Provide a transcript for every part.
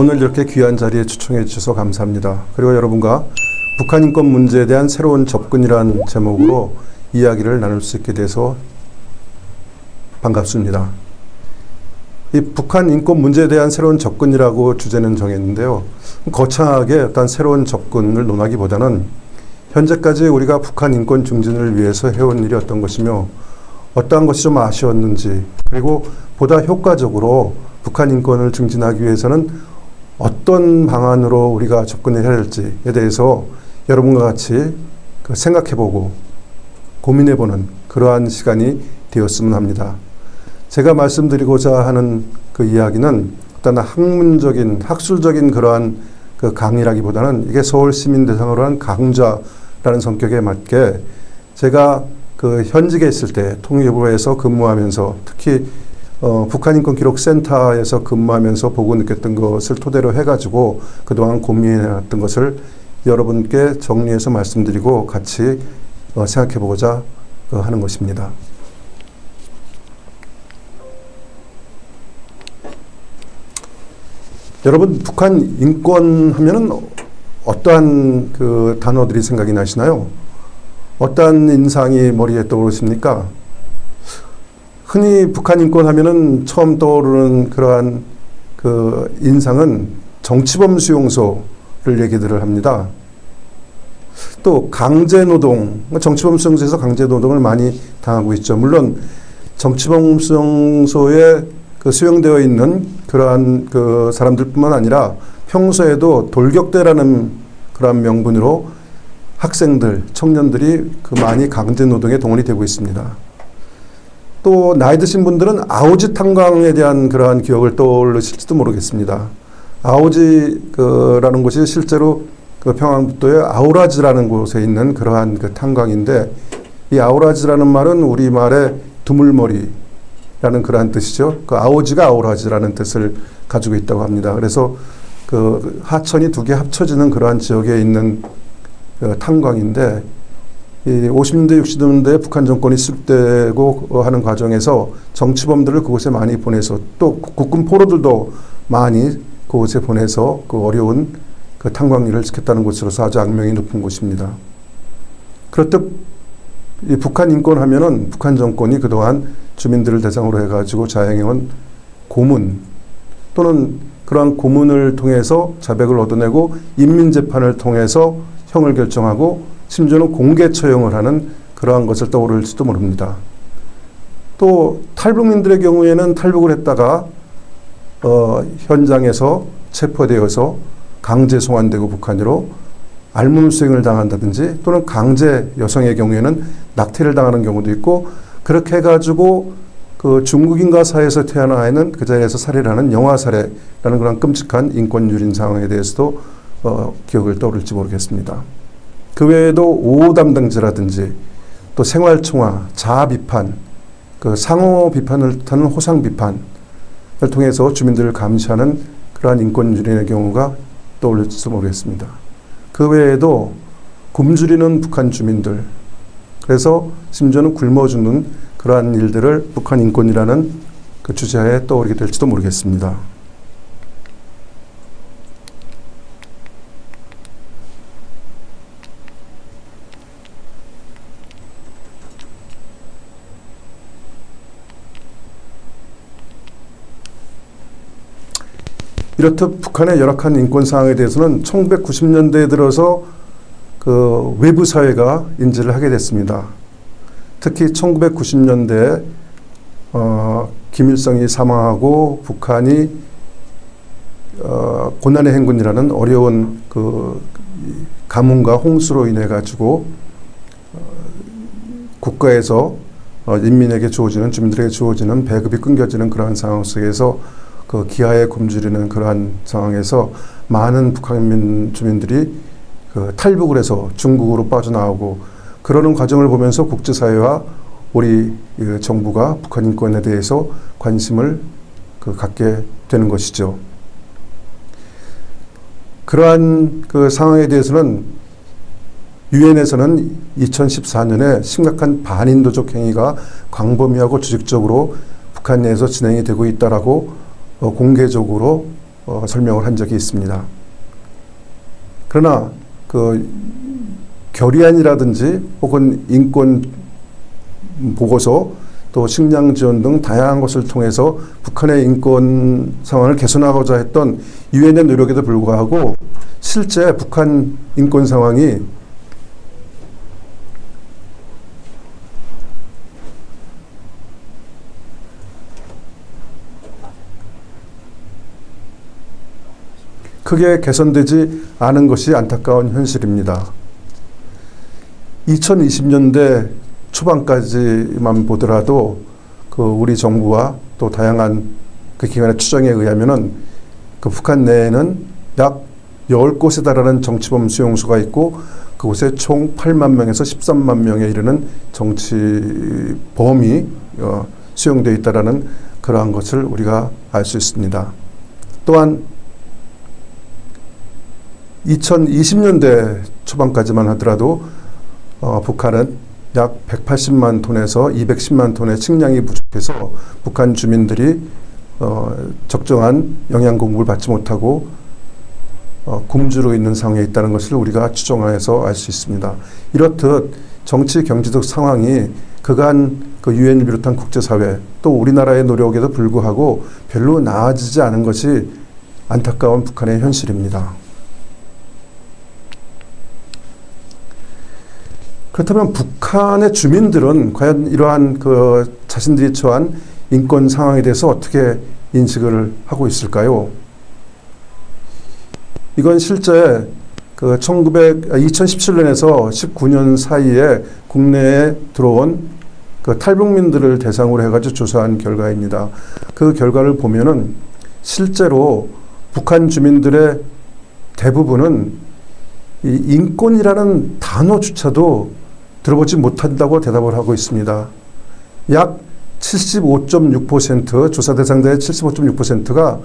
오늘 이렇게 귀한 자리에 초청해 주셔서 감사합니다. 그리고 여러분과 북한 인권 문제에 대한 새로운 접근이라는 제목으로 이야기를 나눌 수 있게 돼서 반갑습니다. 이 북한 인권 문제에 대한 새로운 접근이라고 주제는 정했는데요. 거창하게 어떤 새로운 접근을 논하기보다는 현재까지 우리가 북한 인권 증진을 위해서 해온 일이 어떤 것이며 어떠한 것이 좀 아쉬웠는지, 그리고 보다 효과적으로 북한 인권을 증진하기 위해서는 어떤 방안으로 우리가 접근을 해야 할지에 대해서 여러분과 같이 생각해보고 고민해보는 그러한 시간이 되었으면 합니다. 제가 말씀드리고자 하는 그 이야기는 어떤 학문적인, 학술적인 그러한 그 강의라기보다는 이게 서울 시민 대상으로 한 강좌라는 성격에 맞게 제가 그 현직에 있을 때 통일부에서 근무하면서 특히 북한인권기록센터에서 근무하면서 보고 느꼈던 것을 토대로 해가지고 그동안 고민해왔던 것을 여러분께 정리해서 말씀드리고 같이 생각해보고자 하는 것입니다. 여러분, 북한 인권 하면은 어떠한 그 단어들이 생각이 나시나요? 어떠한 인상이 머리에 떠오르십니까? 흔히 북한 인권 하면은 처음 떠오르는 그러한 그 인상은 정치범 수용소를 얘기들을 합니다. 또 강제노동, 정치범 수용소에서 강제노동을 많이 당하고 있죠. 물론 정치범 수용소에 그 수용되어 있는 그러한 그 사람들뿐만 아니라 평소에도 돌격대라는 그러한 명분으로 학생들, 청년들이 그 많이 강제노동에 동원이 되고 있습니다. 또 나이 드신 분들은 아오지 탄광에 대한 그러한 기억을 떠올리실지도 모르겠습니다. 아오지라는 곳이 실제로 그 평안북도의 아우라지라는 곳에 있는 그러한 그 탄광인데, 이 아우라지라는 말은 우리말의 두물머리라는 그러한 뜻이죠. 그 아오지가 아우라지라는 뜻을 가지고 있다고 합니다. 그래서 그 하천이 두 개 합쳐지는 그러한 지역에 있는 그 탄광인데, 이 50년대, 60년대 북한 정권이 수립되고 하는 과정에서 정치범들을 그곳에 많이 보내서 또 국군 포로들도 많이 그곳에 보내서 그 어려운 그 탄광일을 지켰다는 곳으로서 아주 악명이 높은 곳입니다. 그렇듯 이 북한 인권 하면은 북한 정권이 그동안 주민들을 대상으로 해가지고 자행해온 고문 또는 그러한 고문을 통해서 자백을 얻어내고 인민재판을 통해서 형을 결정하고 심지어는 공개 처형을 하는 그러한 것을 떠오를지도 모릅니다. 또 탈북민들의 경우에는 탈북을 했다가 현장에서 체포되어서 강제 송환되고 북한으로 알문 수행을 당한다든지, 또는 강제 여성의 경우에는 낙태를 당하는 경우도 있고, 그렇게 해가지고 그 중국인가 사회에서 태어난 아이는 그 자리에서 살해를 하는 영아살해라는 그런 끔찍한 인권유린 상황에 대해서도 기억을 떠오를지 모르겠습니다. 그 외에도 오호 담당제라든지 또 생활총화, 자아 비판, 그 상호 비판을 뜻하는 호상 비판을 통해서 주민들을 감시하는 그러한 인권유린의 경우가 떠올릴지도 모르겠습니다. 그 외에도 굶주리는 북한 주민들, 그래서 심지어는 굶어 죽는 그러한 일들을 북한 인권이라는 그 주제하에 떠오르게 될지도 모르겠습니다. 이렇듯 북한의 열악한 인권 상황에 대해서는 1990년대에 들어서 그 외부 사회가 인지를 하게 됐습니다. 특히 1990년대에 김일성이 사망하고 북한이 고난의 행군이라는 어려운 그 가뭄과 홍수로 인해 가지고 국가에서 인민에게 주어지는, 주민들에게 주어지는 배급이 끊겨지는 그러한 상황 속에서 그 기아에 굶주리는 그러한 상황에서 많은 북한 주민들이 그 탈북을 해서 중국으로 빠져나오고, 그러는 과정을 보면서 국제사회와 우리 정부가 북한 인권에 대해서 관심을 갖게 되는 것이죠. 그러한 그 상황에 대해서는 유엔에서는 2014년에 심각한 반인도적 행위가 광범위하고 조직적으로 북한 내에서 진행이 되고 있다라고 공개적으로 설명을 한 적이 있습니다. 그러나 그 결의안이라든지 혹은 인권 보고서 또 식량 지원 등 다양한 것을 통해서 북한의 인권 상황을 개선하고자 했던 유엔의 노력에도 불구하고 실제 북한 인권 상황이 크게 개선되지 않은 것이 안타까운 현실입니다. 2020년대 초반까지만 보더라도 그 우리 정부와 또 다양한 그 기관의 추정에 의하면은 그 북한 내에는 약 10곳에 달하는 정치범 수용소가 있고 그곳에 총 8만 명에서 13만 명에 이르는 정치범이 수용되어 있다라는 그러한 것을 우리가 알 수 있습니다. 또한 2020년대 초반까지만 하더라도 북한은 약 180만 톤에서 210만 톤의 식량이 부족해서 북한 주민들이 적정한 영양 공급을 받지 못하고 굶주려 있는 상황에 있다는 것을 우리가 추정해서 알 수 있습니다. 이렇듯 정치 경제적 상황이 그간 그 유엔을 비롯한 국제사회 또 우리나라의 노력에도 불구하고 별로 나아지지 않은 것이 안타까운 북한의 현실입니다. 그렇다면 북한의 주민들은 과연 이러한 그 자신들이 처한 인권 상황에 대해서 어떻게 인식을 하고 있을까요? 이건 실제 그 2017년에서 19년 사이에 국내에 들어온 그 탈북민들을 대상으로 해가지고 조사한 결과입니다. 그 결과를 보면은 실제로 북한 주민들의 대부분은 이 인권이라는 단어조차도 들어보지 못한다고 대답을 하고 있습니다. 약 75.6%, 조사 대상자의 75.6%가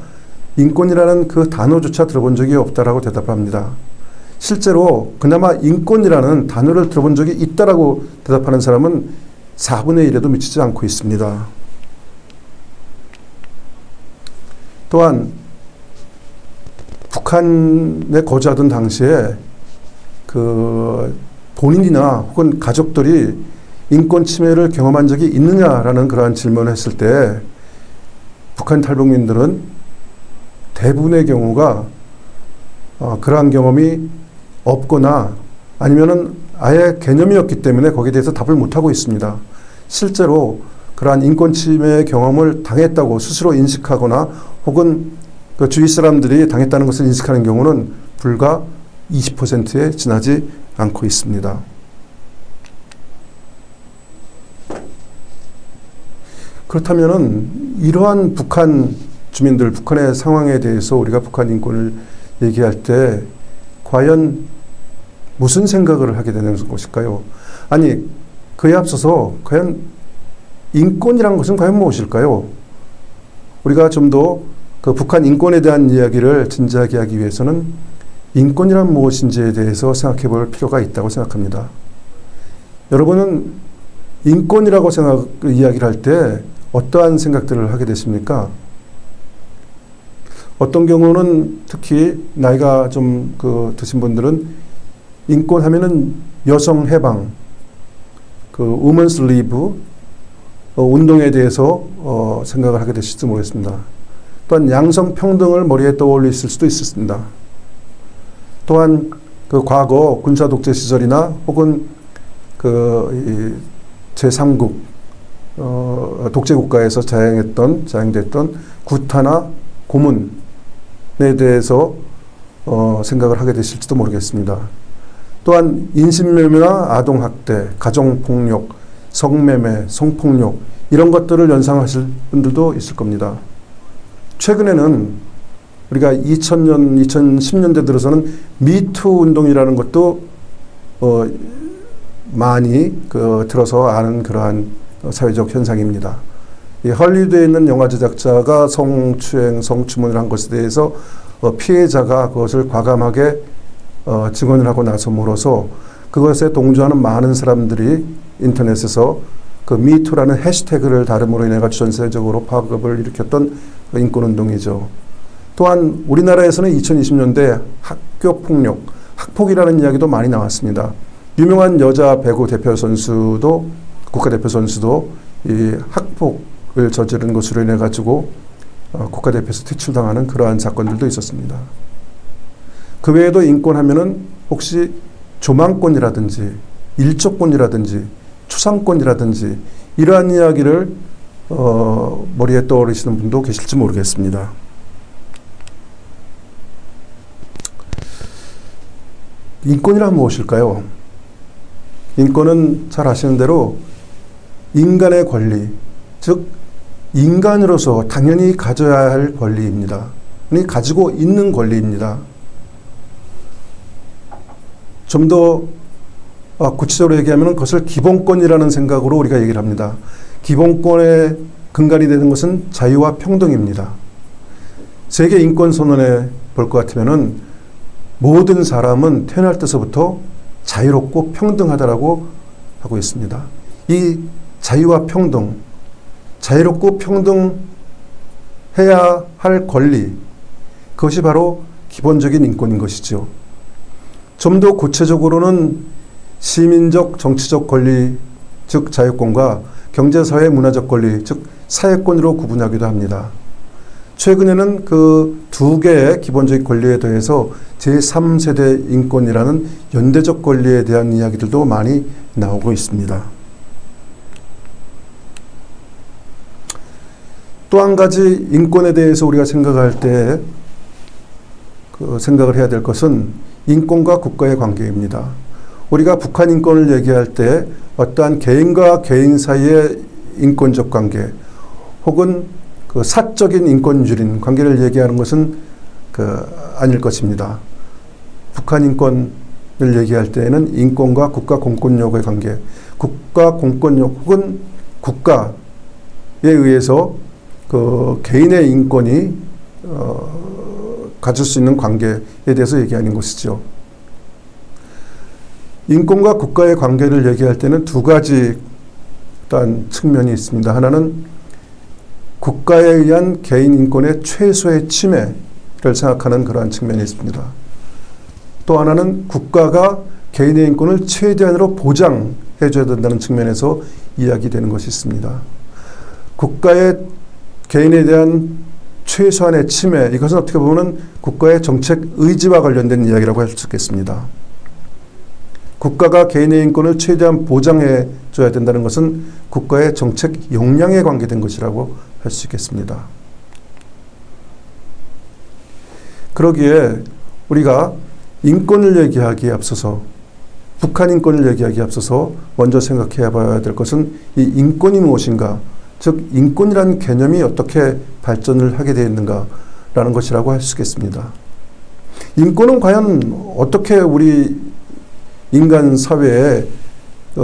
인권이라는 그 단어조차 들어본 적이 없다라고 대답합니다. 실제로 그나마 인권이라는 단어를 들어본 적이 있다라고 대답하는 사람은 4분의 1에도 미치지 않고 있습니다. 또한 북한에 거주하던 당시에 그 본인이나 혹은 가족들이 인권 침해를 경험한 적이 있느냐라는 그러한 질문을 했을 때 북한 탈북민들은 대부분의 경우가 그러한 경험이 없거나 아니면은 아예 개념이 없기 때문에 거기에 대해서 답을 못하고 있습니다. 실제로 그러한 인권 침해의 경험을 당했다고 스스로 인식하거나 혹은 그 주위 사람들이 당했다는 것을 인식하는 경우는 불과 20%에 지나지 않고 있습니다. 그렇다면은 이러한 북한 주민들, 북한의 상황에 대해서 우리가 북한 인권을 얘기할 때 과연 무슨 생각을 하게 되는 것일까요? 아니, 그에 앞서서 과연 인권이란 것은 과연 무엇일까요? 우리가 좀 더 그 북한 인권에 대한 이야기를 진지하게 하기 위해서는 인권이란 무엇인지에 대해서 생각해 볼 필요가 있다고 생각합니다. 여러분은 인권이라고 이야기를 할 때 어떠한 생각들을 하게 되십니까? 어떤 경우는 특히 나이가 좀 드신 분들은 인권 하면은 여성 해방, 그 women's live 운동에 대해서 생각을 하게 되실지 모르겠습니다. 또한 양성 평등을 머리에 떠올리실 수도 있습니다. 또한 그 과거 군사 독재 시절이나 혹은 그 제3국 독재 국가에서 자행됐던 구타나 고문에 대해서 생각을 하게 되실지도 모르겠습니다. 또한 인신매매나 아동학대, 가정폭력, 성매매, 성폭력 이런 것들을 연상하실 분들도 있을 겁니다. 최근에는 우리가 2000년, 2010년대 들어서는 미투 운동이라는 것도 많이 들어서 아는 그러한 사회적 현상입니다. 이 헐리우드에 있는 영화 제작자가 성추행, 성추문을 한 것에 대해서 피해자가 그것을 과감하게 증언을 하고 나섬으로써 그것에 동조하는 많은 사람들이 인터넷에서 그 미투라는 해시태그를 다름으로 인해 전 세계적으로 파급을 일으켰던 인권운동이죠. 또한 우리나라에서는 2020년대 학교 폭력, 학폭이라는 이야기도 많이 나왔습니다. 유명한 여자 배구 대표 선수도, 국가대표 선수도 이 학폭을 저지른 것으로 인해 가지고 국가대표에서 퇴출당하는 그러한 사건들도 있었습니다. 그 외에도 인권하면은 혹시 조망권이라든지 일조권이라든지 초상권이라든지 이러한 이야기를 머리에 떠오르시는 분도 계실지 모르겠습니다. 인권이란 무엇일까요? 인권은 잘 아시는 대로 인간의 권리, 즉 인간으로서 당연히 가져야 할 권리입니다. 아니, 가지고 있는 권리입니다. 좀 더 구체적으로 얘기하면 그것을 기본권이라는 생각으로 우리가 얘기를 합니다. 기본권의 근간이 되는 것은 자유와 평등입니다. 세계 인권선언에 볼 것 같으면은 모든 사람은 태어날 때서부터 자유롭고 평등하다라고 하고 있습니다. 이 자유와 평등, 자유롭고 평등해야 할 권리, 그것이 바로 기본적인 인권인 것이죠. 좀 더 구체적으로는 시민적, 정치적 권리, 즉 자유권과 경제사회, 문화적 권리, 즉 사회권으로 구분하기도 합니다. 최근에는 그 두 개의 기본적인 권리에 대해서 제3세대 인권이라는 연대적 권리에 대한 이야기들도 많이 나오고 있습니다. 또 한 가지 인권에 대해서 우리가 생각할 때 생각을 해야 될 것은 인권과 국가의 관계입니다. 우리가 북한 인권을 얘기할 때 어떠한 개인과 개인 사이의 인권적 관계 혹은 그 사적인 인권주의인 관계를 얘기하는 것은 아닐 것입니다. 북한 인권을 얘기할 때에는 인권과 국가 공권력의 관계, 국가 공권력 혹은 국가에 의해서 그 개인의 인권이 가질 수 있는 관계에 대해서 얘기하는 것이죠. 인권과 국가의 관계를 얘기할 때는 두 가지 일단 측면이 있습니다. 하나는 국가에 의한 개인 인권의 최소의 침해를 생각하는 그러한 측면이 있습니다. 또 하나는 국가가 개인의 인권을 최대한으로 보장해 줘야 된다는 측면에서 이야기되는 것이 있습니다. 국가의 개인에 대한 최소한의 침해, 이것은 어떻게 보면 국가의 정책 의지와 관련된 이야기라고 할 수 있겠습니다. 국가가 개인의 인권을 최대한 보장해 줘야 된다는 것은 국가의 정책 역량에 관계된 것이라고 할 수 있겠습니다. 그러기에 우리가 인권을 얘기하기에 앞서서 북한 인권을 얘기하기에 앞서서 먼저 생각해 봐야 될 것은 이 인권이 무엇인가, 즉 인권이라는 개념이 어떻게 발전을 하게 되어 있는가라는 것이라고 할 수 있겠습니다. 인권은 과연 어떻게 우리 인간 사회에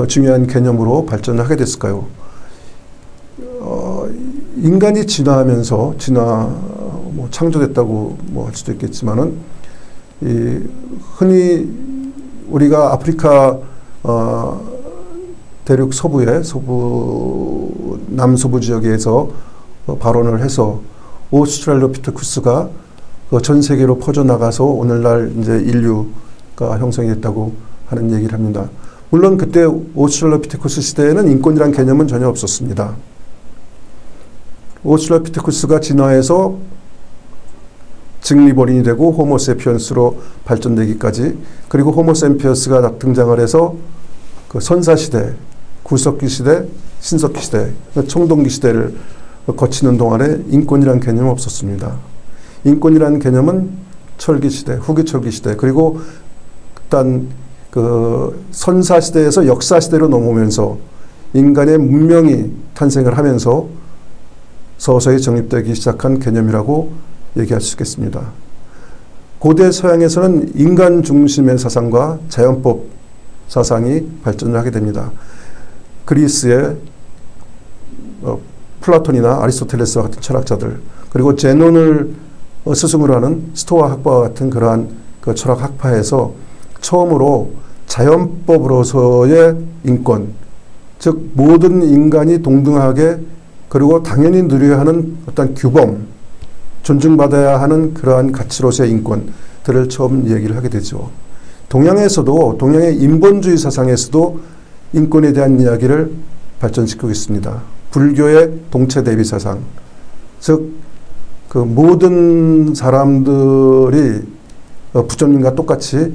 중요한 개념으로 발전을 하게 됐을까요? 인간이 진화하면서 창조됐다고 할 수도 있겠지만은 흔히 우리가 아프리카 대륙 서부의 남서부 지역에서 발원을 해서 오스트랄로피테쿠스가 전 세계로 퍼져나가서 오늘날 이제 인류가 형성이 됐다고 하는 얘기를 합니다. 물론 그때 오스트랄로피테쿠스 시대에는 인권이란 개념은 전혀 없었습니다. 오스트랄로피테쿠스가 진화해서 직립어린이 되고 호모세피언스로 발전되기까지, 그리고 호모세피언스가 등장을 해서 그 선사시대, 구석기 시대, 신석기 시대, 청동기 시대를 거치는 동안에 인권이라는 개념은 없었습니다. 인권이라는 개념은 철기 시대, 후기 철기 시대, 그리고 일단 그 선사 시대에서 역사 시대로 넘어오면서 인간의 문명이 탄생을 하면서 서서히 정립되기 시작한 개념이라고 얘기할 수 있겠습니다. 고대 서양에서는 인간 중심의 사상과 자연법 사상이 발전을 하게 됩니다. 그리스의 플라톤이나 아리스토텔레스와 같은 철학자들, 그리고 제논을 스승으로 하는 스토아 학파와 같은 그러한 그 철학 학파에서 처음으로 자연법으로서의 인권, 즉 모든 인간이 동등하게 그리고 당연히 누려야 하는 어떤 규범, 존중받아야 하는 그러한 가치로서의 인권들을 처음 얘기를 하게 되죠. 동양에서도, 동양의 인본주의 사상에서도 인권에 대한 이야기를 발전시키고 있습니다. 불교의 동체 대비 사상, 즉 그 모든 사람들이 부처님과 똑같이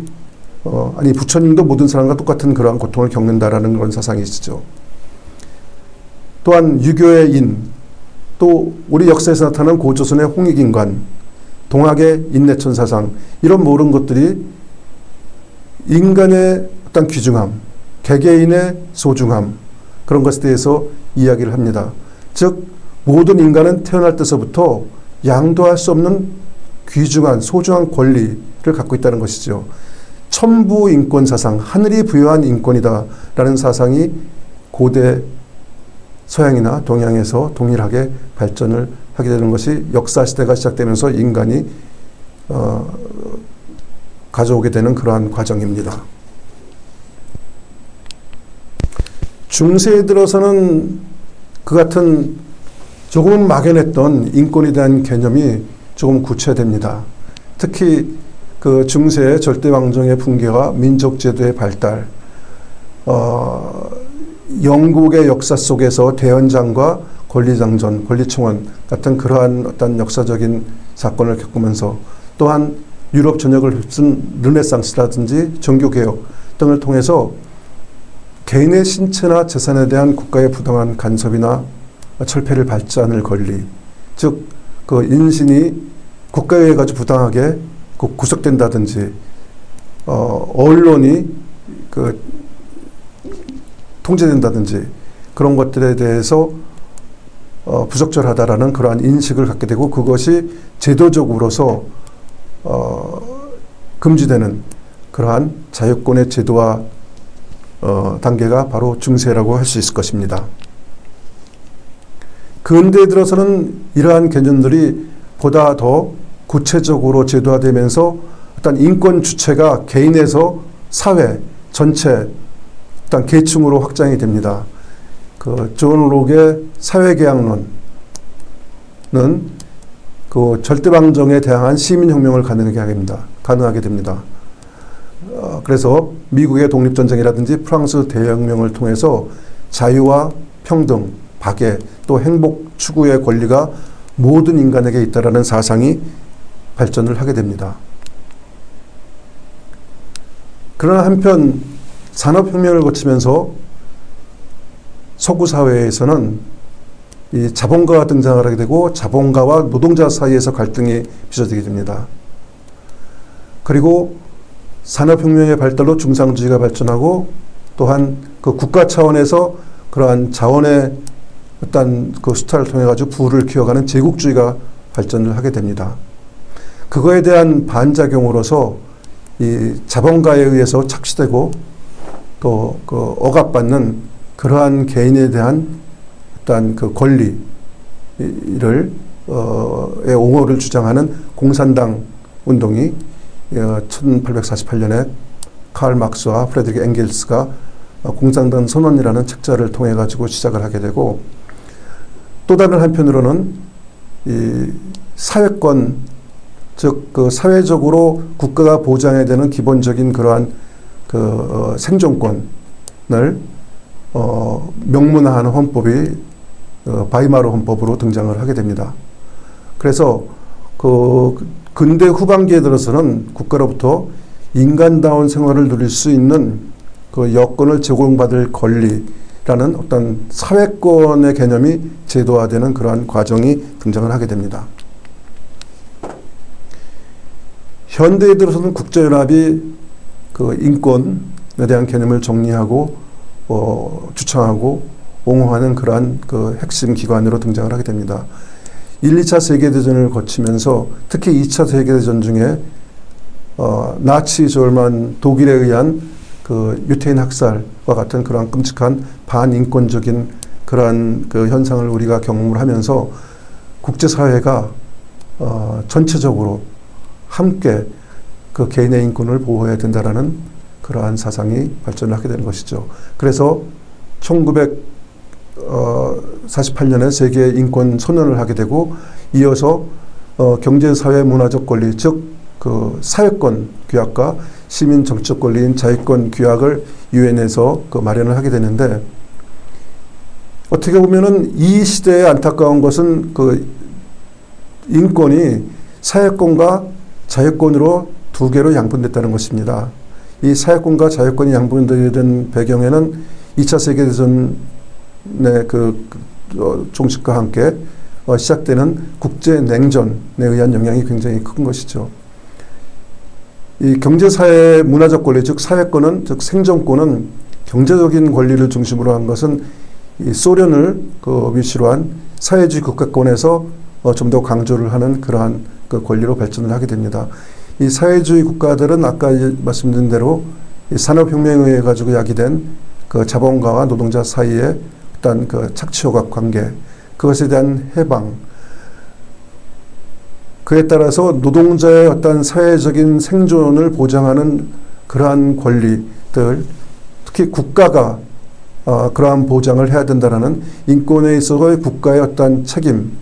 부처님도 모든 사람과 똑같은 그러한 고통을 겪는다라는 그런 사상이시죠. 또한 유교의 인, 또 우리 역사에서 나타난 고조선의 홍익인관, 동학의 인내천 사상, 이런 모든 것들이 인간의 어떤 귀중함, 개개인의 소중함, 그런 것에 대해서 이야기를 합니다. 즉 모든 인간은 태어날 때서부터 양도할 수 없는 귀중한 소중한 권리를 갖고 있다는 것이죠. 천부 인권 사상, 하늘이 부여한 인권이다라는 사상이 고대 서양이나 동양에서 동일하게 발전을 하게 되는 것이 역사 시대가 시작되면서 인간이 가져오게 되는 그러한 과정입니다. 중세에 들어서는 그 같은 조금은 막연했던 인권에 대한 개념이 조금 구체됩니다. 특히 그 중세의 절대왕정의 붕괴와 민족제도의 발달, 영국의 역사 속에서 대연장과 권리장전, 권리청원 같은 그러한 어떤 역사적인 사건을 겪으면서 또한 유럽 전역을 휩쓴 르네상스라든지 종교개혁 등을 통해서 개인의 신체나 재산에 대한 국가의 부당한 간섭이나 철폐를 밟지 않을 권리, 즉 그 인신이 국가에 의해 가지고 부당하게 구속된다든지 언론이 그 통제된다든지 그런 것들에 대해서 부적절하다라는 그러한 인식을 갖게 되고 그것이 제도적으로서 금지되는 그러한 자유권의 제도화 단계가 바로 중세라고 할 수 있을 것입니다. 근대에 들어서는 이러한 개념들이 보다 더 구체적으로 제도화되면서 어떤 인권 주체가 개인에서 사회 전체 어떤 계층으로 확장이 됩니다. 그 존 록의 사회계약론은 그 절대방정에 대항한 시민혁명을 가능하게 됩니다. 그래서 미국의 독립전쟁이라든지 프랑스 대혁명을 통해서 자유와 평등, 박애, 또 행복 추구의 권리가 모든 인간에게 있다라는 사상이 발전을 하게 됩니다. 그러나 한편 산업혁명을 거치면서 서구 사회에서는 이 자본가가 등장을 하게 되고 자본가와 노동자 사이에서 갈등이 빚어지게 됩니다. 그리고 산업혁명의 발달로 중상주의가 발전하고 또한 그 국가 차원에서 그러한 자원의 어떤 그 수탈을 통해 가지고 부를 키워가는 제국주의가 발전을 하게 됩니다. 그거에 대한 반작용으로서 이 자본가에 의해서 착취되고 또 그 억압받는 그러한 개인에 대한 어떤 그 권리를 옹호를 주장하는 공산당 운동이 1848년에 칼 막스와 프레드리크 엥겔스가 공산당 선언이라는 책자를 통해 가지고 시작을 하게 되고 또 다른 한편으로는 이 사회권 즉 그 사회적으로 국가가 보장해야 되는 기본적인 그러한 그 생존권을 명문화하는 헌법이 바이마르 헌법으로 등장을 하게 됩니다. 그래서 그 근대 후반기에 들어서는 국가로부터 인간다운 생활을 누릴 수 있는 그 여건을 제공받을 권리라는 어떤 사회권의 개념이 제도화되는 그러한 과정이 등장을 하게 됩니다. 현대에 들어서는 국제연합이 그 인권에 대한 개념을 정리하고 주창하고 옹호하는 그러한 그 핵심 기관으로 등장을 하게 됩니다. 1, 2차 세계대전을 거치면서 특히 2차 세계대전 중에 나치 저울만 독일에 의한 그 유태인 학살과 같은 그러한 끔찍한 반인권적인 그러한 그 현상을 우리가 경험을 하면서 국제사회가 전체적으로 함께 그 개인의 인권을 보호해야 된다라는 그러한 사상이 발전을 하게 되는 것이죠. 그래서 1948년에 세계 인권 선언을 하게 되고 이어서 경제사회 문화적 권리, 즉 그 사회권 규약과 시민 정치적 권리인 자유권 규약을 유엔에서 마련을 하게 되는데, 어떻게 보면은 이 시대에 안타까운 것은 그 인권이 사회권과 자유권으로 두 개로 양분됐다는 것입니다. 이 사회권과 자유권이 양분된 배경에는 2차 세계대전의 종식과 함께 시작되는 국제냉전에 의한 영향이 굉장히 큰 것이죠. 이 경제사회 문화적 권리, 즉 사회권은, 즉 생존권은 경제적인 권리를 중심으로 한 것은 이 소련을 위시로 한 사회주의 국가권에서 좀 더 강조를 하는 그러한 그 권리로 발전을 하게 됩니다. 이 사회주의 국가들은 아까 말씀드린 대로 이 산업혁명에 의해 가지고 야기된 그 자본가와 노동자 사이의 어떤 그 착취효과 관계, 그것에 대한 해방, 그에 따라서 노동자의 어떤 사회적인 생존을 보장하는 그러한 권리들, 특히 국가가 그러한 보장을 해야 된다라는 인권에 있어서의 국가의 어떤 책임,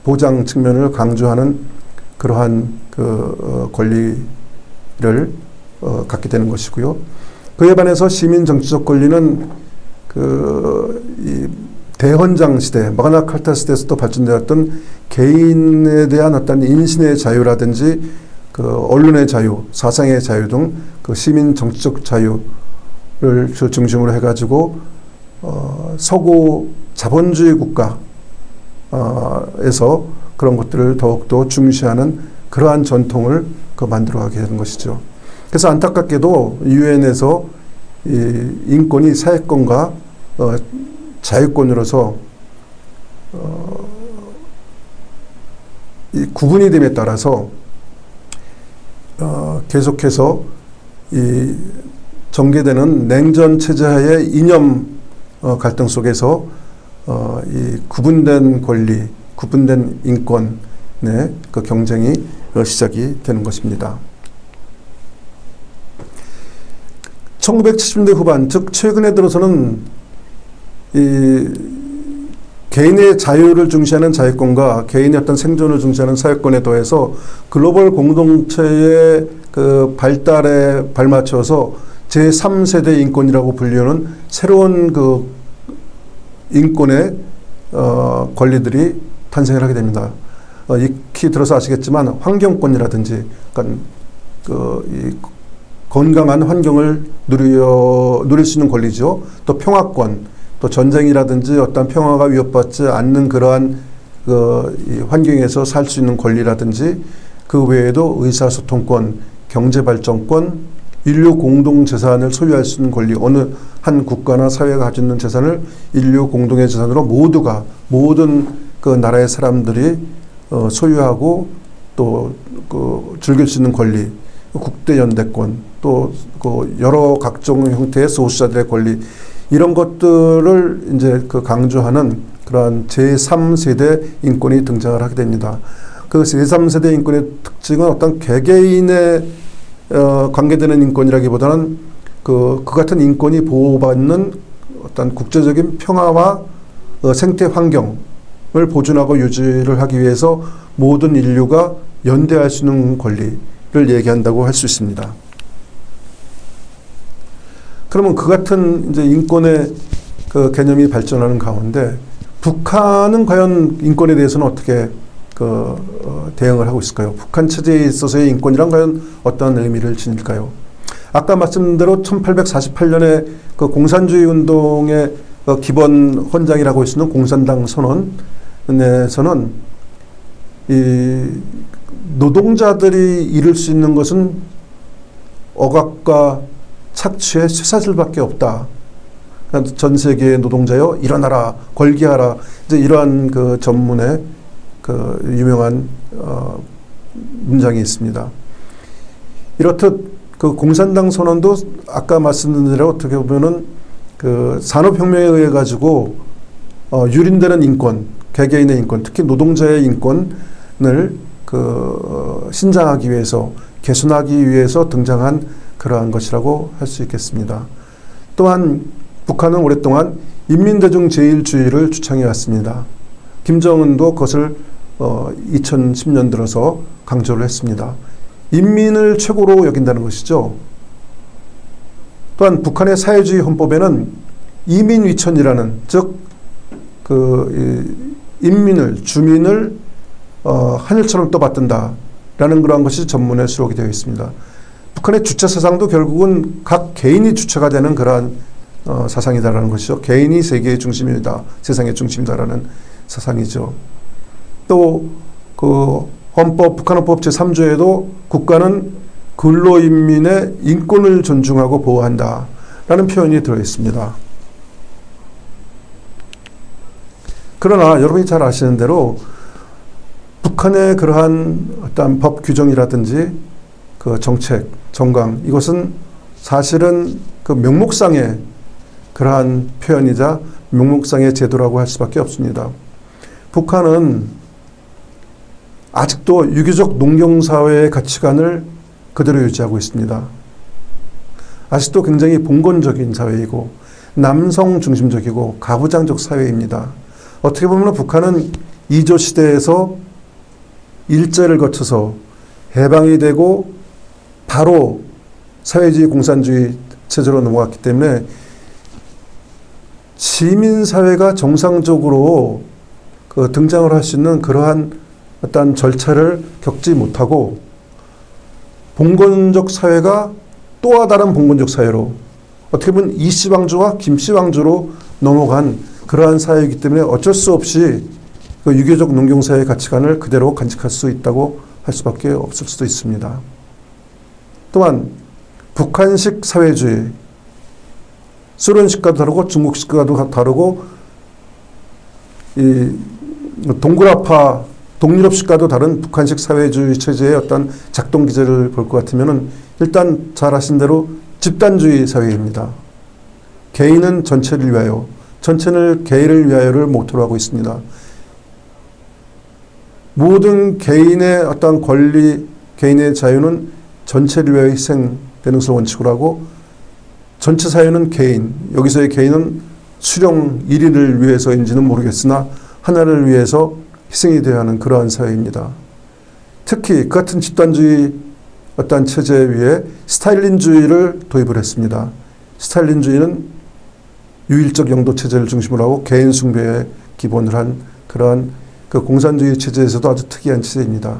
보장 측면을 강조하는 그러한 권리를 갖게 되는 것이고요. 그에 반해서 시민 정치적 권리는 이 대헌장 시대, 마그나칼타 시대에서도 발전되었던 개인에 대한 어떤 인신의 자유라든지 언론의 자유, 사상의 자유 등 시민 정치적 자유를 중심으로 해가지고 서구 자본주의 국가에서 그런 것들을 더욱더 중시하는 그러한 전통을 만들어가게 되는 것이죠. 그래서 안타깝게도 유엔에서 이 인권이 사회권과 자유권으로서 이 구분이 됨에 따라서 계속해서 이 전개되는 냉전 체제하의 이념 갈등 속에서 이 구분된 권리, 구분된 인권의 그 경쟁이 시작이 되는 것입니다. 1970년대 후반, 즉 최근에 들어서는 이 개인의 자유를 중시하는 자유권과 개인의 어떤 생존을 중시하는 사회권에 더해서 글로벌 공동체의 그 발달에 발맞춰서 제3세대 인권이라고 불리우는 새로운 그 인권의 권리들이 탄생을 하게 됩니다. 익히 들어서 아시겠지만 환경권이라든지, 그러니까 이 건강한 환경을 누릴 수 있는 권리죠. 또 평화권, 또 전쟁이라든지 어떤 평화가 위협받지 않는 그러한 이 환경에서 살 수 있는 권리라든지, 그 외에도 의사소통권, 경제발전권, 인류 공동재산을 소유할 수 있는 권리, 어느 한 국가나 사회가 가지고 있는 재산을 인류 공동의 재산으로 모든 그 나라의 사람들이 소유하고 또 즐길 수 있는 권리, 국대연대권, 또 여러 각종 형태의 소수자들의 권리, 이런 것들을 이제 강조하는 그러한 제3세대 인권이 등장을 하게 됩니다. 그 제3세대 인권의 특징은 어떤 개개인의 관계되는 인권이라기보다는 그 같은 인권이 보호받는 어떤 국제적인 평화와 생태 환경을 보존하고 유지를 하기 위해서 모든 인류가 연대할 수 있는 권리를 얘기한다고 할 수 있습니다. 그러면 그 같은 이제 인권의 그 개념이 발전하는 가운데 북한은 과연 인권에 대해서는 어떻게 대응을 하고 있을까요? 북한 체제에 있어서의 인권이란 과연 어떤 의미를 지닐까요? 아까 말씀드린 대로 1848년에 그 공산주의 운동의 기본 헌장이라고 할 수 있는 공산당 선언에서는 이 노동자들이 이룰 수 있는 것은 억압과 착취의 쇠사슬밖에 없다. 전 세계의 노동자여 일어나라, 걸기하라. 이제 이러한 그 전문의 그 유명한 문장이 있습니다. 이렇듯 그 공산당 선언도 아까 말씀드린 대로 어떻게 보면은 그 산업혁명에 의해 가지고 유린되는 인권, 개개인의 인권, 특히 노동자의 인권을 신장하기 위해서, 개선하기 위해서 등장한 그러한 것이라고 할 수 있겠습니다. 또한 북한은 오랫동안 인민대중 제일주의를 주창해 왔습니다. 김정은도 그것을 2010년 들어서 강조를 했습니다. 인민을 최고로 여긴다는 것이죠. 또한 북한의 사회주의 헌법에는 이민위천이라는, 즉 인민을, 주민을 하늘처럼 떠받든다라는 그러한 것이 전문에 수록이 되어 있습니다. 북한의 주체 사상도 결국은 각 개인이 주체가 되는 그러한 사상이다라는 것이죠. 개인이 세계의 중심이다, 세상의 중심이다라는 사상이죠. 또 북한 헌법 제3조에도 국가는 근로인민의 인권을 존중하고 보호한다 라는 표현이 들어있습니다. 그러나 여러분이 잘 아시는 대로 북한의 그러한 어떤 법 규정이라든지 그 정책, 정강, 이것은 사실은 그 명목상의 그러한 표현이자 명목상의 제도라고 할 수밖에 없습니다. 북한은 아직도 유교적 농경사회의 가치관을 그대로 유지하고 있습니다. 아직도 굉장히 봉건적인 사회이고 남성 중심적이고 가부장적 사회입니다. 어떻게 보면 북한은 2조 시대에서 일제를 거쳐서 해방이 되고 바로 사회주의 공산주의 체제로 넘어갔기 때문에 시민사회가 정상적으로 등장을 할 수 있는 그러한 어떤 절차를 겪지 못하고 봉건적 사회가 또 다른 봉건적 사회로, 어떻게 보면 이씨왕조와 김씨왕조로 넘어간 그러한 사회이기 때문에 어쩔 수 없이 그 유교적 농경사회의 가치관을 그대로 간직할 수 있다고 할 수밖에 없을 수도 있습니다. 또한 북한식 사회주의, 소련식과도 다르고 중국식과도 다르고 이 동굴아파 동유럽식과도 다른 북한식 사회주의 체제의 어떤 작동 기제를 볼 것 같으면은 일단 잘 아신 대로 집단주의 사회입니다. 개인은 전체를 위하여, 전체는 개인을 위하여를 모토로 하고 있습니다. 모든 개인의 어떤 권리, 개인의 자유는 전체를 위하여 희생되는 것을 원칙으로 하고, 전체 사회는 개인, 여기서의 개인은 수령 1인을 위해서인지는 모르겠으나 하나를 위해서 희생이 되어야 하는 그러한 사회입니다. 특히 그 같은 집단주의 어떤 체제 위에 스탈린주의를 도입을 했습니다. 스탈린주의는 유일적 영도 체제를 중심으로 하고 개인 숭배에 기본을 한 그러한 그 공산주의 체제에서도 아주 특이한 체제입니다.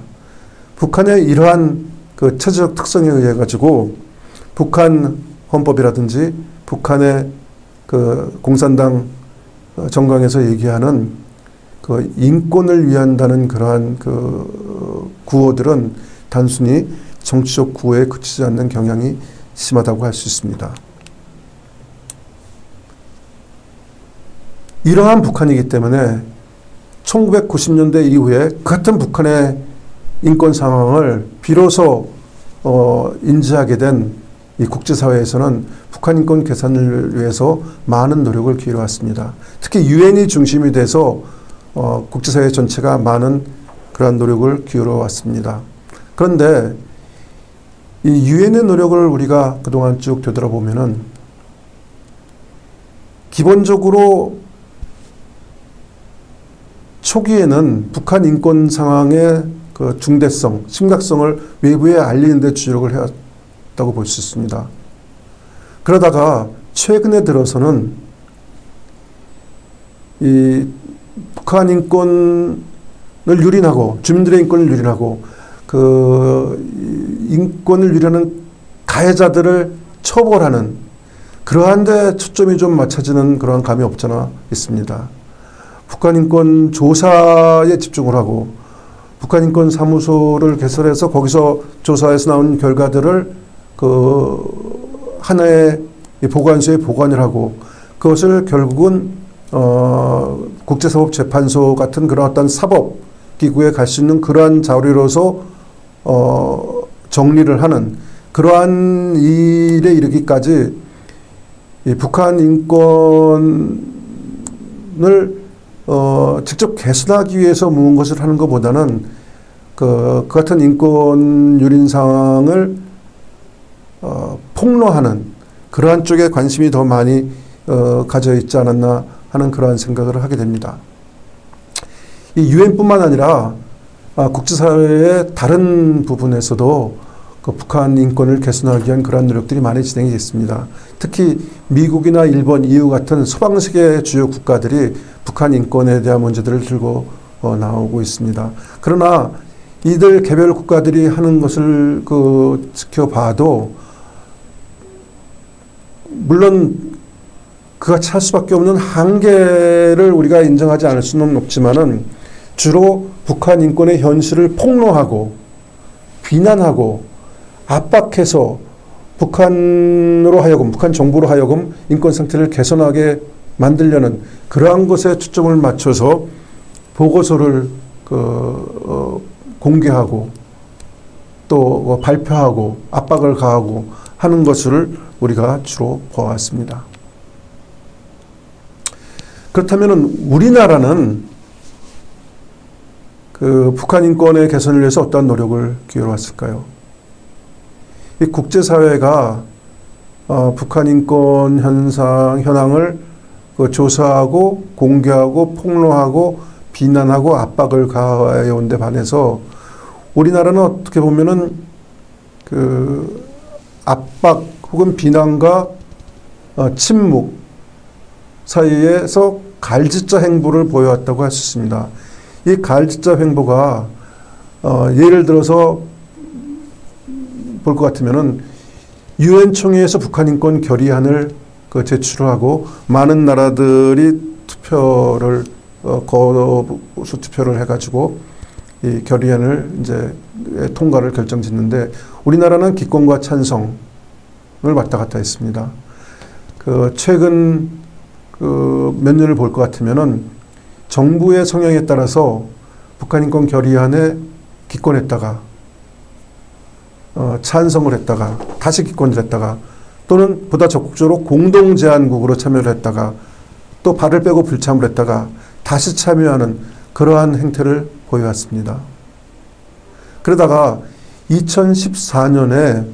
북한의 이러한 그 체제적 특성에 의해 가지고 북한 헌법이라든지 북한의 그 공산당 정강에서 얘기하는 그 인권을 위한다는 그러한 그 구호들은 단순히 정치적 구호에 그치지 않는 경향이 심하다고 할 수 있습니다. 이러한 북한이기 때문에 1990년대 이후에 같은 북한의 인권 상황을 비로소 인지하게 된 이 국제사회에서는 북한 인권 개선을 위해서 많은 노력을 기울여왔습니다. 특히 유엔이 중심이 돼서 국제사회 전체가 많은 그런 노력을 기울여왔습니다. 그런데 이 유엔의 노력을 우리가 그동안 쭉 되돌아보면은 기본적으로 초기에는 북한 인권 상황의 그 중대성, 심각성을 외부에 알리는 데 주력을 해왔다고 볼 수 있습니다. 그러다가 최근에 들어서는 이 북한 인권을 유린하고 주민들의 인권을 유린하고 그 인권을 유린하는 가해자들을 처벌하는 그러한 데 초점이 좀 맞춰지는 그러한 감이 없잖아 있습니다. 북한 인권 조사에 집중을 하고 북한 인권 사무소를 개설해서 거기서 조사에서 나온 결과들을 그 하나의 보관소에 보관을 하고 그것을 결국은 국제사법재판소 같은 그런 어떤 사법기구에 갈 수 있는 그러한 자료로서 정리를 하는 그러한 일에 이르기까지 이 북한 인권을 직접 개선하기 위해서 모은 것을 하는 것보다는 그 같은 인권 유린 상황을 폭로하는 그러한 쪽에 관심이 더 많이 가져 있지 않았나 하는 그러한 생각을 하게 됩니다. 이 유엔뿐만 아니라 국제사회의 다른 부분에서도 그 북한 인권을 개선하기 위한 그러한 노력들이 많이 진행이 됐습니다. 특히 미국이나 일본, EU 같은 서방세계 주요 국가들이 북한 인권에 대한 문제들을 들고 나오고 있습니다. 그러나 이들 개별 국가들이 하는 것을 지켜봐도 물론 그같이 할 수밖에 없는 한계를 우리가 인정하지 않을 수는 없지만은 주로 북한 인권의 현실을 폭로하고 비난하고 압박해서 북한으로 하여금, 북한 정부로 하여금 인권 상태를 개선하게 만들려는 그러한 것에 초점을 맞춰서 보고서를 공개하고 또 발표하고 압박을 가하고 하는 것을 우리가 주로 보았습니다. 그렇다면 우리나라는 그 북한 인권의 개선을 위해서 어떠한 노력을 기울여왔을까요? 이 국제사회가 북한 인권 현황을 조사하고 공개하고 폭로하고 비난하고 압박을 가해온 데 반해서 우리나라는 어떻게 보면은 그 압박 혹은 비난과 침묵 사이에서 갈짓자 행보를 보여왔다고 할 수 있습니다. 이 갈짓자 행보가 예를 들어서 볼 것 같으면은 유엔 총회에서 북한 인권 결의안을 제출하고 많은 나라들이 투표를 거수 투표를 해가지고 이 결의안을 이제 통과를 결정짓는데 우리나라는 기권과 찬성을 왔다 갔다 했습니다. 최근 몇 년을 볼 것 같으면은 정부의 성향에 따라서 북한 인권 결의안에 기권했다가 찬성을 했다가 다시 기권을 했다가 또는 보다 적극적으로 공동 제안국으로 참여를 했다가 또 발을 빼고 불참을 했다가 다시 참여하는 그러한 행태를 보여왔습니다. 그러다가 2014년에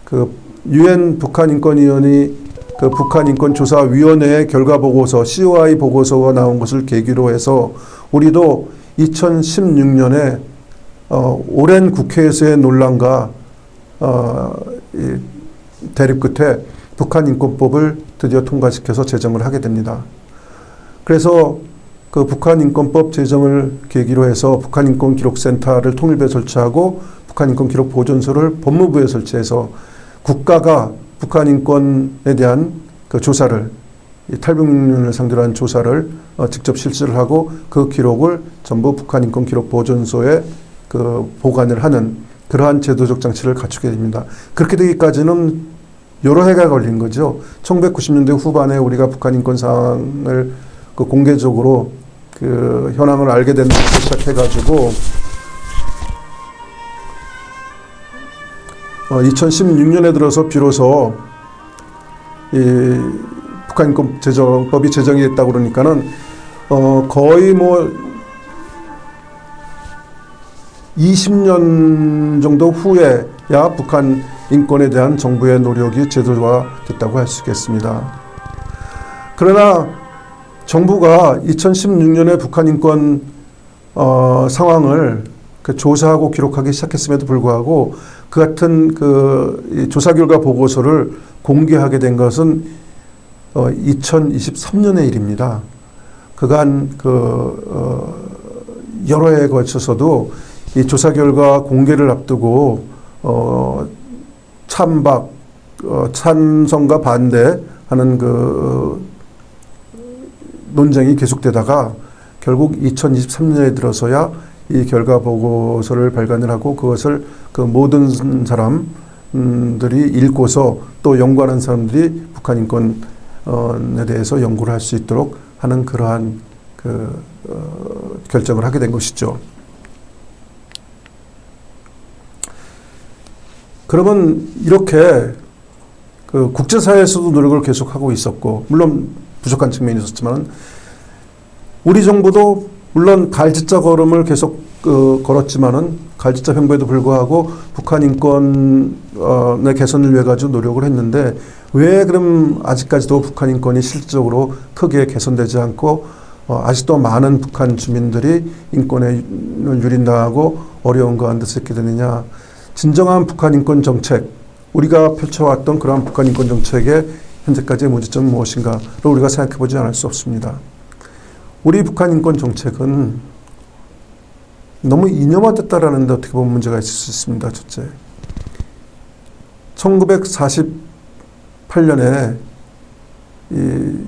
그 유엔 북한인권위원회 그 북한인권조사위원회의 결과보고서 COI 보고서가 나온 것을 계기로 해서 우리도 2016년에 오랜 국회에서의 논란과 대립 끝에 북한인권법을 드디어 통과시켜서 제정을 하게 됩니다. 그래서 그 북한인권법 제정을 계기로 해서 북한인권기록센터를 통일부에 설치하고 북한인권기록보존소를 법무부에 설치해서 국가가 북한인권에 대한 그 조사를 탈북민을 상대로 한 조사를 직접 실시를 하고 그 기록을 전부 북한인권기록보존소에 보관을 하는 그러한 제도적 장치를 갖추게 됩니다. 그렇게 되기까지는 여러 해가 걸린 거죠. 1990년대 후반에 우리가 북한 인권 상황을 공개적으로 현황을 알게 된 것부터 시작해가지고 2016년에 들어서 비로소 이 북한인권 제정법이 제정이 됐다고 그러니까는 거의 20년 정도 후에야 북한 인권에 대한 정부의 노력이 제도화됐다고 할 수 있겠습니다. 그러나 정부가 2016년에 북한 인권 상황을 조사하고 기록하기 시작했음에도 불구하고 그 같은 이 조사 결과 보고서를 공개하게 된 것은 2023년의 일입니다. 그간 여러 해에 걸쳐서도 이 조사 결과 공개를 앞두고 찬박, 찬성과 반대하는 논쟁이 계속되다가 결국 2023년에 들어서야 이 결과 보고서를 발간을 하고 그것을 모든 사람들이 읽고서 또 연구하는 사람들이 북한 인권에 대해서 연구를 할 수 있도록 하는 그러한 결정을 하게 된 것이죠. 그러면 이렇게 국제사회에서도 노력을 계속하고 있었고 물론 부족한 측면이 있었지만 우리 정부도 물론 갈짓자 걸음을 계속 걸었지만은 갈짓자 행보에도 불구하고 북한 인권의 개선을 위해 가지고 노력을 했는데 왜 그럼 아직까지도 북한 인권이 실질적으로 크게 개선되지 않고 아직도 많은 북한 주민들이 인권을 유린당하고 어려운 가운데서 있게 되느냐. 진정한 북한 인권 정책, 우리가 펼쳐왔던 그러한 북한 인권 정책의 현재까지의 문제점은 무엇인가를 우리가 생각해보지 않을 수 없습니다. 우리 북한 인권 정책은 너무 이념화됐다라는 데 어떻게 보면 문제가 있을 수 있습니다. 첫째, 1948년에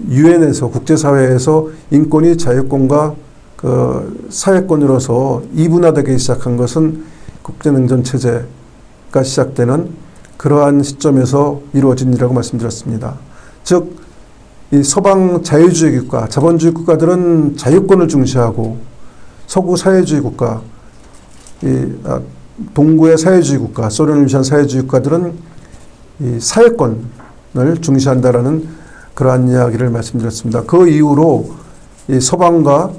유엔에서 국제사회에서 인권이 자유권과 그 사회권으로서 이분화되기 시작한 것은 국제냉전 체제가 시작되는 그러한 시점에서 이루어진 일이라고 말씀드렸습니다. 즉, 이 서방 자유주의 국가, 자본주의 국가들은 자유권을 중시하고 서구 사회주의 국가, 동구의 사회주의 국가, 소련을 위한 사회주의 국가들은 이 사회권을 중시한다라는 그러한 이야기를 말씀드렸습니다. 그 이후로 이 서방과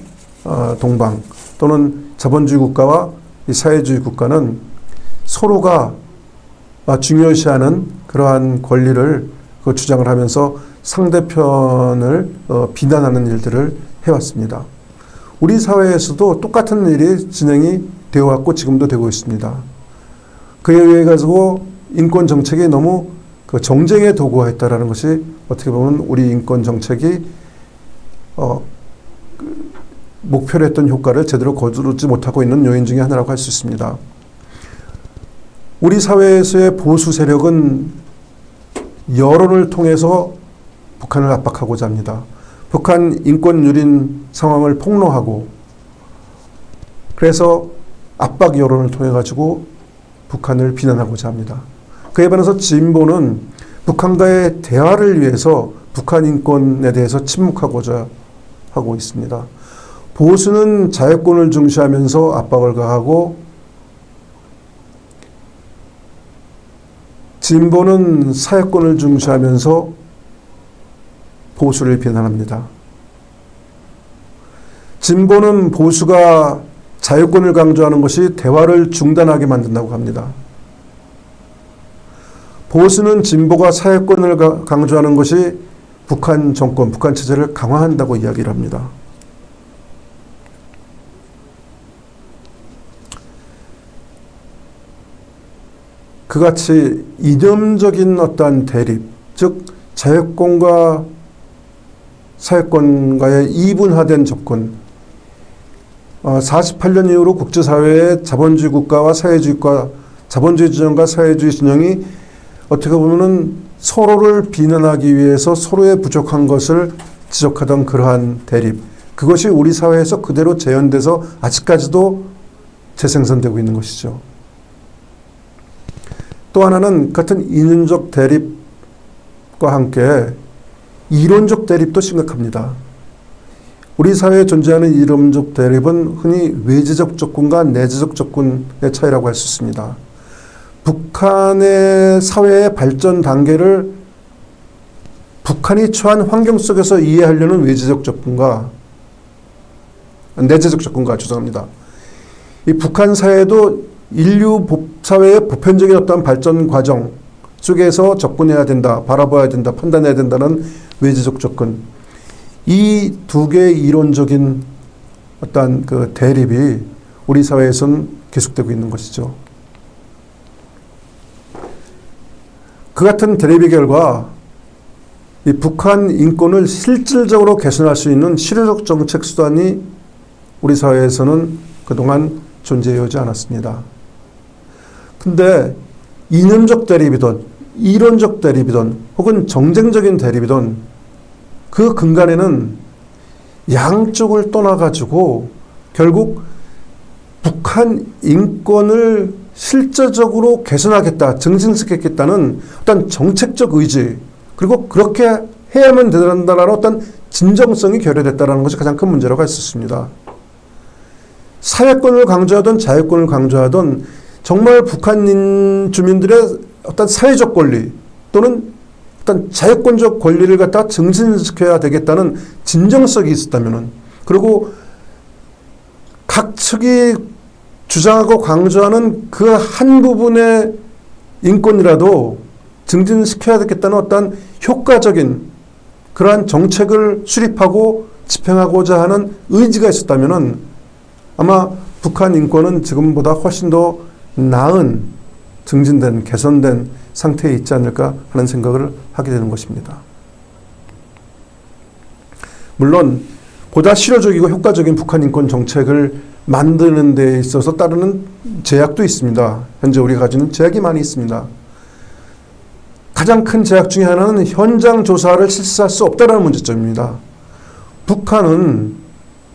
동방 또는 자본주의 국가와 이 사회주의 국가는 서로가 중요시하는 그러한 권리를 주장을 하면서 상대편을 비난하는 일들을 해왔습니다. 우리 사회에서도 똑같은 일이 진행이 되어 왔고 지금도 되고 있습니다. 그에 의해 가지고 인권 정책이 너무 그 정쟁의 도구가 있다라는 것이 어떻게 보면 우리 인권 정책이 목표로 했던 효과를 제대로 거두지 못하고 있는 요인 중에 하나라고 할 수 있습니다. 우리 사회에서의 보수 세력은 여론을 통해서 북한을 압박하고자 합니다. 북한 인권 유린 상황을 폭로하고 그래서 압박 여론을 통해 가지고 북한을 비난하고자 합니다. 그에 반해서 진보는 북한과의 대화를 위해서 북한 인권에 대해서 침묵하고자 하고 있습니다. 보수는 자유권을 중시하면서 압박을 가하고 진보는 사회권을 중시하면서 보수를 비난합니다. 진보는 보수가 자유권을 강조하는 것이 대화를 중단하게 만든다고 합니다. 보수는 진보가 사회권을 강조하는 것이 북한 정권, 북한 체제를 강화한다고 이야기를 합니다. 그같이 이념적인 어떠한 대립, 즉 자유권과 사회권과의 이분화된 접근, 48년 이후로 국제사회의 자본주의 국가와 사회주의과 자본주의 진영과 사회주의 진영이 어떻게 보면은 서로를 비난하기 위해서 서로의 부족한 것을 지적하던 그러한 대립, 그것이 우리 사회에서 그대로 재현돼서 아직까지도 재생산되고 있는 것이죠. 또 하나는 같은 이념적 대립과 함께 이론적 대립도 심각합니다. 우리 사회에 존재하는 이론적 대립은 흔히 외제적 접근과 내재적 접근의 차이라고 할 수 있습니다. 북한의 사회의 발전 단계를 북한이 처한 환경 속에서 이해하려는 외제적 접근과 내재적 접근과 죄송합니다. 이 북한 사회도 인류 사회의 보편적인 어떤 발전 과정 속에서 접근해야 된다, 바라봐야 된다, 판단해야 된다는 외제적 접근. 이 두 개의 이론적인 어떤 그 대립이 우리 사회에서는 계속되고 있는 것이죠. 그 같은 대립의 결과 이 북한 인권을 실질적으로 개선할 수 있는 실효적 정책 수단이 우리 사회에서는 그동안 존재해 오지 않았습니다. 근데 이념적 대립이든 이론적 대립이든 혹은 정쟁적인 대립이든 그 근간에는 양쪽을 떠나가지고 결국 북한 인권을 실제적으로 개선하겠다, 증진시키겠다는 어떤 정책적 의지, 그리고 그렇게 해야만 된다는 어떤 진정성이 결여됐다는 것이 가장 큰 문제라고 할 수 있습니다. 사회권을 강조하든 자유권을 강조하든 정말 북한 주민들의 어떤 사회적 권리 또는 어떤 자유권적 권리를 갖다 증진시켜야 되겠다는 진정성이 있었다면은, 그리고 각 측이 주장하고 강조하는 그 한 부분의 인권이라도 증진시켜야 되겠다는 어떤 효과적인 그러한 정책을 수립하고 집행하고자 하는 의지가 있었다면은 아마 북한 인권은 지금보다 훨씬 더 나은, 증진된, 개선된 상태에 있지 않을까 하는 생각을 하게 되는 것입니다. 물론 보다 실효적이고 효과적인 북한 인권 정책을 만드는 데 있어서 따르는 제약도 있습니다. 현재 우리가 가지는 제약이 많이 있습니다. 가장 큰 제약 중에 하나는 현장 조사를 실시할 수 없다는 문제점입니다. 북한은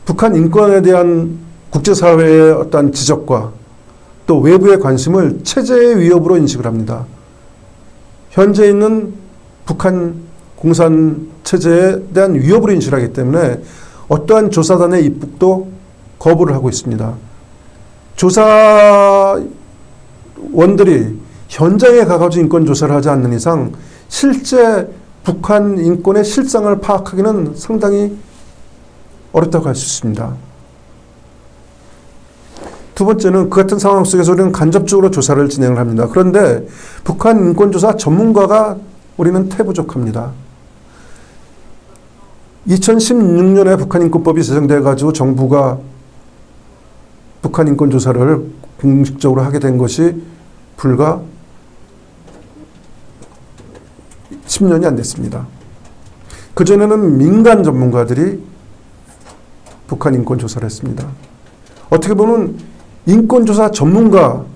북한 인권에 대한 국제사회의 어떤 지적과 또 외부의 관심을 체제의 위협으로 인식을 합니다. 현재 있는 북한 공산 체제에 대한 위협으로 인식을 하기 때문에 어떠한 조사단의 입국도 거부를 하고 있습니다. 조사원들이 현장에 가가지고 인권 조사를 하지 않는 이상 실제 북한 인권의 실상을 파악하기는 상당히 어렵다고 할 수 있습니다. 두 번째는 그 같은 상황 속에서 우리는 간접적으로 조사를 진행을 합니다. 그런데 북한 인권조사 전문가가 우리는 태부족합니다. 2016년에 북한 인권법이 제정돼 가지고 정부가 북한 인권조사를 공식적으로 하게 된 것이 불과 10년이 안 됐습니다. 그전에는 민간 전문가들이 북한 인권조사를 했습니다. 어떻게 보면 인권조사 전문가들이라고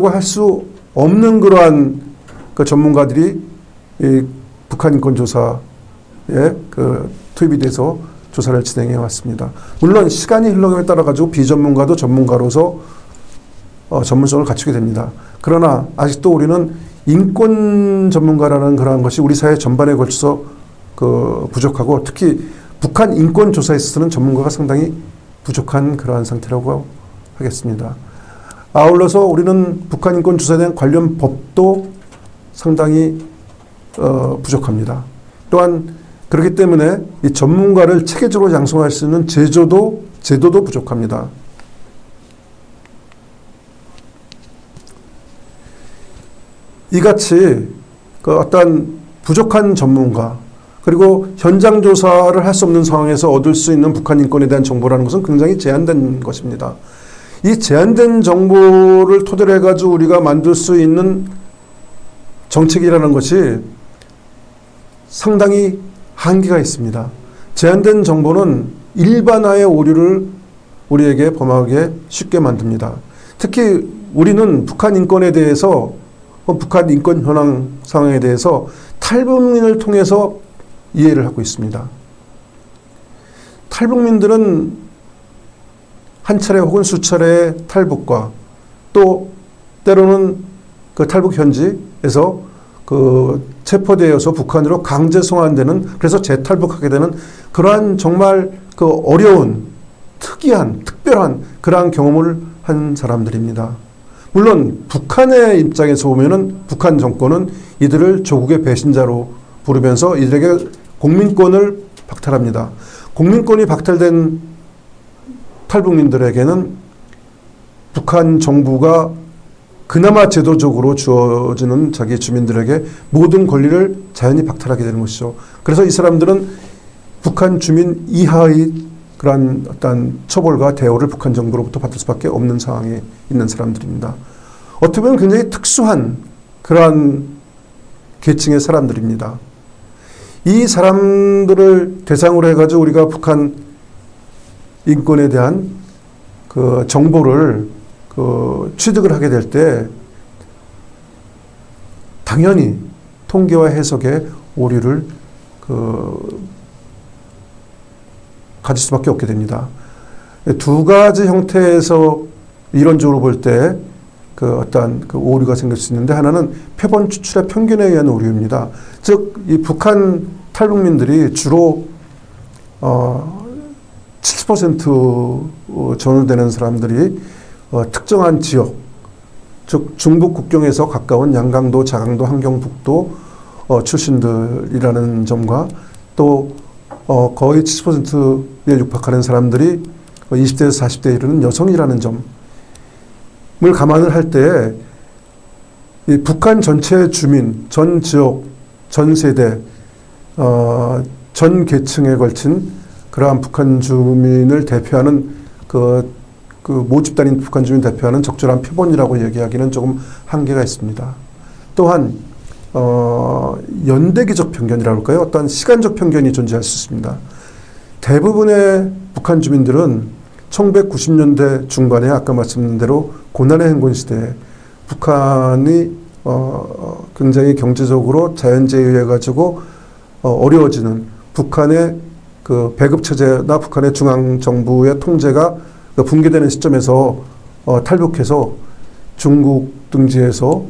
할 수 없는 그러한 그 전문가들이 이 북한 인권조사에 투입이 돼서 조사를 진행해 왔습니다. 물론 시간이 흘러감에 따라 가지고 비전문가도 전문가로서 전문성을 갖추게 됩니다. 그러나 아직도 우리는 인권 전문가라는 그러한 것이 우리 사회 전반에 걸쳐서 부족하고 특히 북한 인권 조사에 있어서는 전문가가 상당히 부족한 그러한 상태라고 하겠습니다. 아울러서 우리는 북한 인권 조사에 대한 관련 법도 상당히 부족합니다. 또한 그렇기 때문에 이 전문가를 체계적으로 양성할 수 있는 제도도 부족합니다. 이같이 어떤 부족한 전문가 그리고 현장 조사를 할 수 없는 상황에서 얻을 수 있는 북한 인권에 대한 정보라는 것은 굉장히 제한된 것입니다. 이 제한된 정보를 토대로 해가지고 우리가 만들 수 있는 정책이라는 것이 상당히 한계가 있습니다. 제한된 정보는 일반화의 오류를 우리에게 범하게 쉽게 만듭니다. 특히 우리는 북한 인권에 대해서 북한 인권 현황 상황에 대해서 탈북민을 통해서 이해를 하고 있습니다. 탈북민들은 한 차례 혹은 수차례의 탈북과 또 때로는 그 탈북 현지에서 체포되어서 북한으로 강제 송환되는 그래서 재탈북하게 되는 그러한 정말 어려운 특별한 그러한 경험을 한 사람들입니다. 물론 북한의 입장에서 보면은 북한 정권은 이들을 조국의 배신자로 부르면서 이들에게 공민권을 박탈합니다. 공민권이 박탈된 탈북민들에게는 북한 정부가 그나마 제도적으로 주어지는 자기 주민들에게 모든 권리를 자연히 박탈하게 되는 것이죠. 그래서 이 사람들은 북한 주민 이하의 그러한 어떤 처벌과 대우를 북한 정부로부터 받을 수밖에 없는 상황에 있는 사람들입니다. 어떻게 보면 굉장히 특수한 그러한 계층의 사람들입니다. 이 사람들을 대상으로 해가지고 우리가 북한 인권에 대한 정보를 취득을 하게 될 때 당연히 통계와 해석의 오류를 가질 수밖에 없게 됩니다. 두 가지 형태에서 이론적으로 볼 때 어떤 오류가 생길 수 있는데 하나는 표본 추출의 편견에 의한 오류입니다. 즉, 이 북한 탈북민들이 주로 70% 전후되는 사람들이 특정한 지역, 즉 중북 국경에서 가까운 양강도, 자강도, 함경북도 출신들이라는 점과 또 거의 70%에 육박하는 사람들이 20대에서 40대에 이르는 여성이라는 점을 감안을 할 때 이 북한 전체 주민, 전 지역, 전 세대 전 계층에 걸친 그러한 북한 주민을 대표하는 그 모집단인 북한 주민 대표하는 적절한 표본이라고 얘기하기는 조금 한계가 있습니다. 또한 연대기적 편견이라고 할까요? 어떤 시간적 편견이 존재할 수 있습니다. 대부분의 북한 주민들은 1990년대 중반에 아까 말씀드린 대로 고난의 행군 시대에 북한이 굉장히 경제적으로 자연재해에 의해 가지고 어려워지는 북한의 그 배급 체제나 북한의 중앙 정부의 통제가 붕괴되는 시점에서 탈북해서 중국 등지에서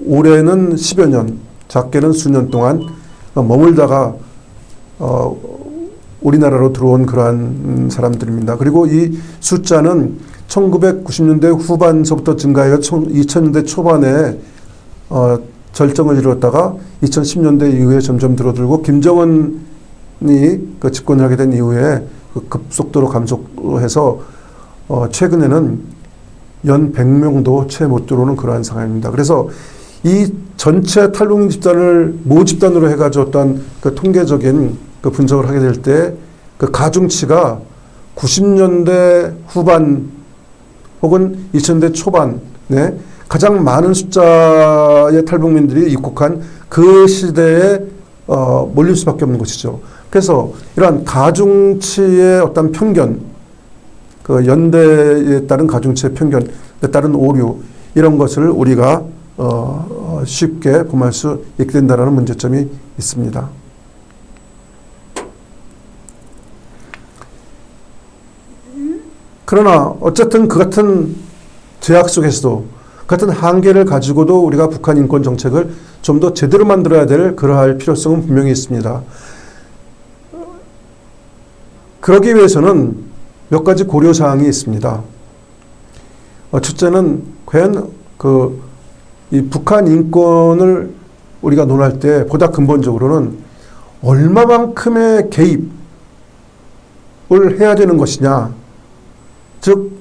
올해는 10여 년, 작게는 수년 동안 머물다가 우리나라로 들어온 그러한 사람들입니다. 그리고 이 숫자는 1990년대 후반서부터 증가해서 2000년대 초반에 절정을 이루었다가 2010년대 이후에 점점 줄어들고 김정은이 그 집권을 하게 된 이후에 급속도로 감소해서 최근에는 연 100명도 채 못 들어오는 그러한 상황입니다. 그래서 이 전체 탈북민 집단을 모집단으로 해가지고 어떤 그 통계적인 그 분석을 하게 될 때 그 가중치가 90년대 후반 혹은 2000년대 초반에 가장 많은 숫자의 탈북민들이 입국한 그 시대에 몰릴 수밖에 없는 것이죠. 그래서 이러한 가중치의 어떤 편견, 그 연대에 따른 가중치의 편견에 따른 오류, 이런 것을 우리가 쉽게 범할 수 있게 된다는 문제점이 있습니다. 그러나 어쨌든 그 같은 제약 속에서도 같은 한계를 가지고도 우리가 북한 인권 정책을 좀 더 제대로 만들어야 될 그러할 필요성은 분명히 있습니다. 그러기 위해서는 몇 가지 고려사항이 있습니다. 첫째는 과연 이 북한 인권을 우리가 논할 때 보다 근본적으로는 얼마만큼의 개입을 해야 되는 것이냐. 즉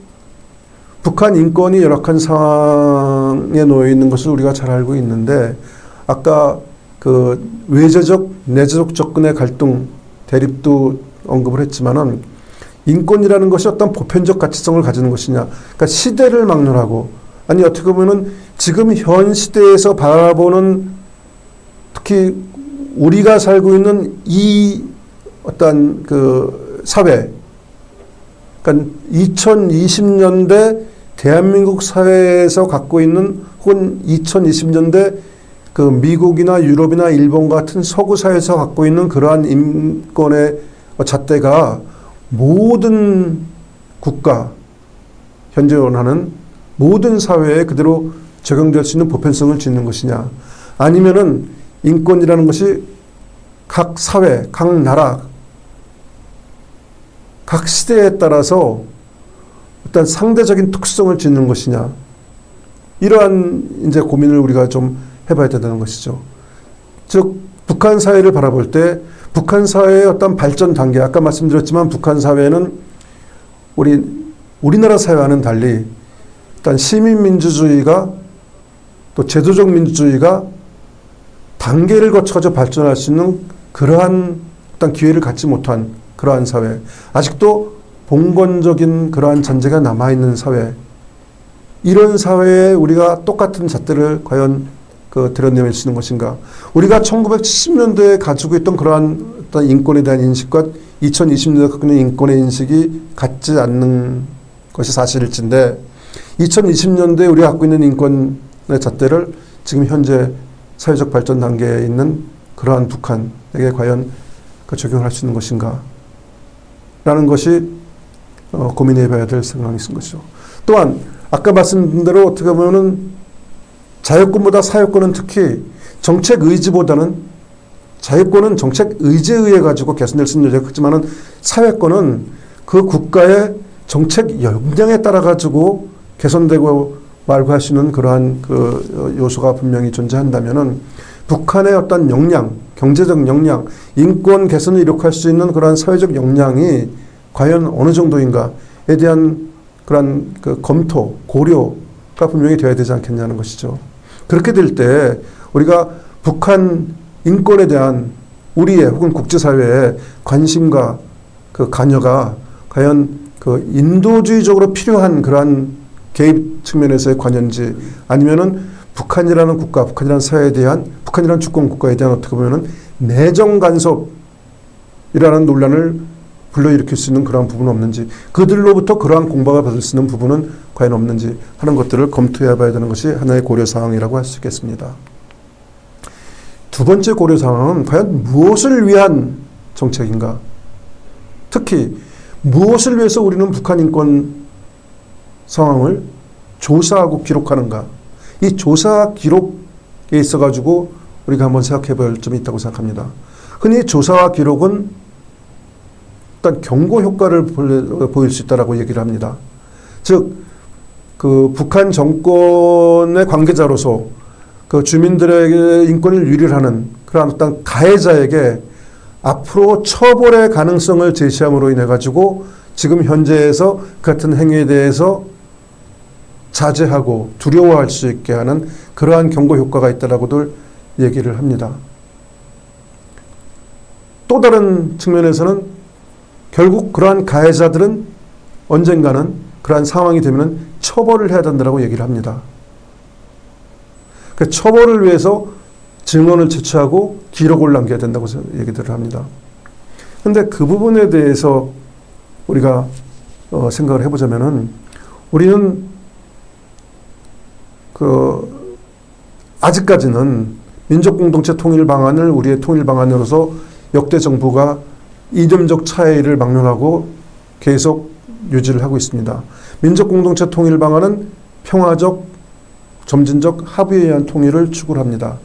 북한 인권이 열악한 상황에 놓여 있는 것을 우리가 잘 알고 있는데 아까 그 외제적, 내재적 접근의 갈등, 대립도 언급을 했지만은 인권이라는 것이 어떤 보편적 가치성을 가지는 것이냐. 그러니까 시대를 막론하고 아니 어떻게 보면은 지금 현 시대에서 바라보는 특히 우리가 살고 있는 이 어떤 그 사회, 그러니까 2020년대 대한민국 사회에서 갖고 있는 혹은 2020년대 그 미국이나 유럽이나 일본 같은 서구 사회에서 갖고 있는 그러한 인권의 잣대가 모든 국가, 현재 원하는 모든 사회에 그대로 적용될 수 있는 보편성을 짓는 것이냐. 아니면은 인권이라는 것이 각 사회, 각 나라, 각 시대에 따라서 어떤 상대적인 특수성을 짓는 것이냐. 이러한 이제 고민을 우리가 좀 해봐야 된다는 것이죠. 즉, 북한 사회를 바라볼 때 북한 사회의 어떤 발전 단계, 아까 말씀드렸지만 북한 사회는 우리나라 사회와는 달리 일단 시민민주주의가 또 제도적 민주주의가 단계를 거쳐서 발전할 수 있는 그러한 어떤 기회를 갖지 못한 그러한 사회, 아직도 봉건적인 그러한 잔재가 남아있는 사회, 이런 사회에 우리가 똑같은 잣대를 과연 드러내릴 수 있는 것인가. 우리가 1970년대에 가지고 있던 그러한 어떤 인권에 대한 인식과 2020년대 갖고 있는 인권의 인식이 같지 않는 것이 사실일진데 2020년대에 우리가 갖고 있는 인권의 잣대를 지금 현재 사회적 발전 단계에 있는 그러한 북한에게 과연 적용할 수 있는 것인가 라는 것이 고민해 봐야 될 상황이 있는 것이죠. 또한 아까 말씀드린 대로 어떻게 보면은 자유권보다 사유권은 특히 정책 의지보다는 자유권은 정책 의지에 의해 가지고 개선될 수 있는 여지가 크지만은 사회권은 그 국가의 정책 역량에 따라 가지고 개선되고 말고 할 수 있는 그러한 그 요소가 분명히 존재한다면은 북한의 어떤 역량, 경제적 역량, 인권 개선을 이룩할 수 있는 그러한 사회적 역량이 과연 어느 정도인가에 대한 그러한 그 검토, 고려가 분명히 되어야 되지 않겠냐는 것이죠. 그렇게 될 때 우리가 북한 인권에 대한 우리의 혹은 국제사회의 관심과 그 관여가 과연 그 인도주의적으로 필요한 그러한 개입 측면에서의 관여인지 아니면은 북한이라는 국가, 북한이라는 사회에 대한 북한이라는 주권 국가에 대한 어떻게 보면은 내정 간섭이라는 논란을 불러일으킬 수 있는 그러한 부분은 없는지 그들로부터 그러한 공박을 받을 수 있는 부분은 과연 없는지 하는 것들을 검토해 봐야 되는 것이 하나의 고려사항이라고 할 수 있겠습니다. 두 번째 고려사항은 과연 무엇을 위한 정책인가? 특히 무엇을 위해서 우리는 북한 인권 상황을 조사하고 기록하는가? 이 조사 기록에 있어가지고 우리가 한번 생각해 볼 점이 있다고 생각합니다. 흔히 조사와 기록은 일단 경고 효과를 보일 수 있다라고 얘기를 합니다. 즉, 그 북한 정권의 관계자로서 그 주민들에게 인권을 유린하는 그런 어떤 가해자에게 앞으로 처벌의 가능성을 제시함으로 인해 가지고 지금 현재에서 그 같은 행위에 대해서 자제하고 두려워할 수 있게 하는 그러한 경고 효과가 있다라고들 얘기를 합니다. 또 다른 측면에서는 결국 그러한 가해자들은 언젠가는 그러한 상황이 되면 처벌을 해야 된다고 얘기를 합니다. 그 처벌을 위해서 증언을 채취하고 기록을 남겨야 된다고 얘기들을 합니다. 그런데 그 부분에 대해서 우리가 생각을 해보자면은 우리는 그 아직까지는 민족공동체 통일 방안을 우리의 통일 방안으로서 역대 정부가 이념적 차이를 막론하고 계속 유지를 하고 있습니다. 민족공동체 통일 방안은 평화적, 점진적 합의에 의한 통일을 추구를 합니다.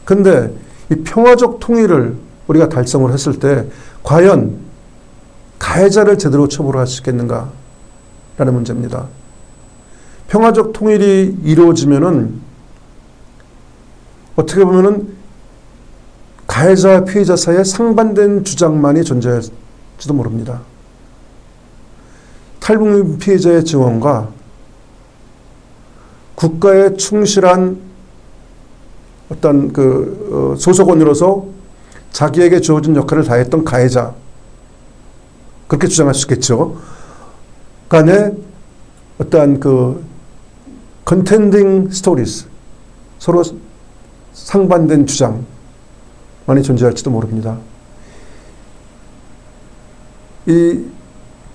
그런데 이 평화적 통일을 우리가 달성을 했을 때 과연 가해자를 제대로 처벌할 수 있겠는가? 라는 문제입니다. 평화적 통일이 이루어지면은 어떻게 보면은 가해자와 피해자 사이에 상반된 주장만이 존재할지도 모릅니다. 탈북민 피해자의 증언과 국가에 충실한 어떤 소속원으로서 자기에게 주어진 역할을 다했던 가해자, 그렇게 주장할 수 있겠죠. 간에 어떠한 contending stories, 서로 상반된 주장만이 존재할지도 모릅니다. 이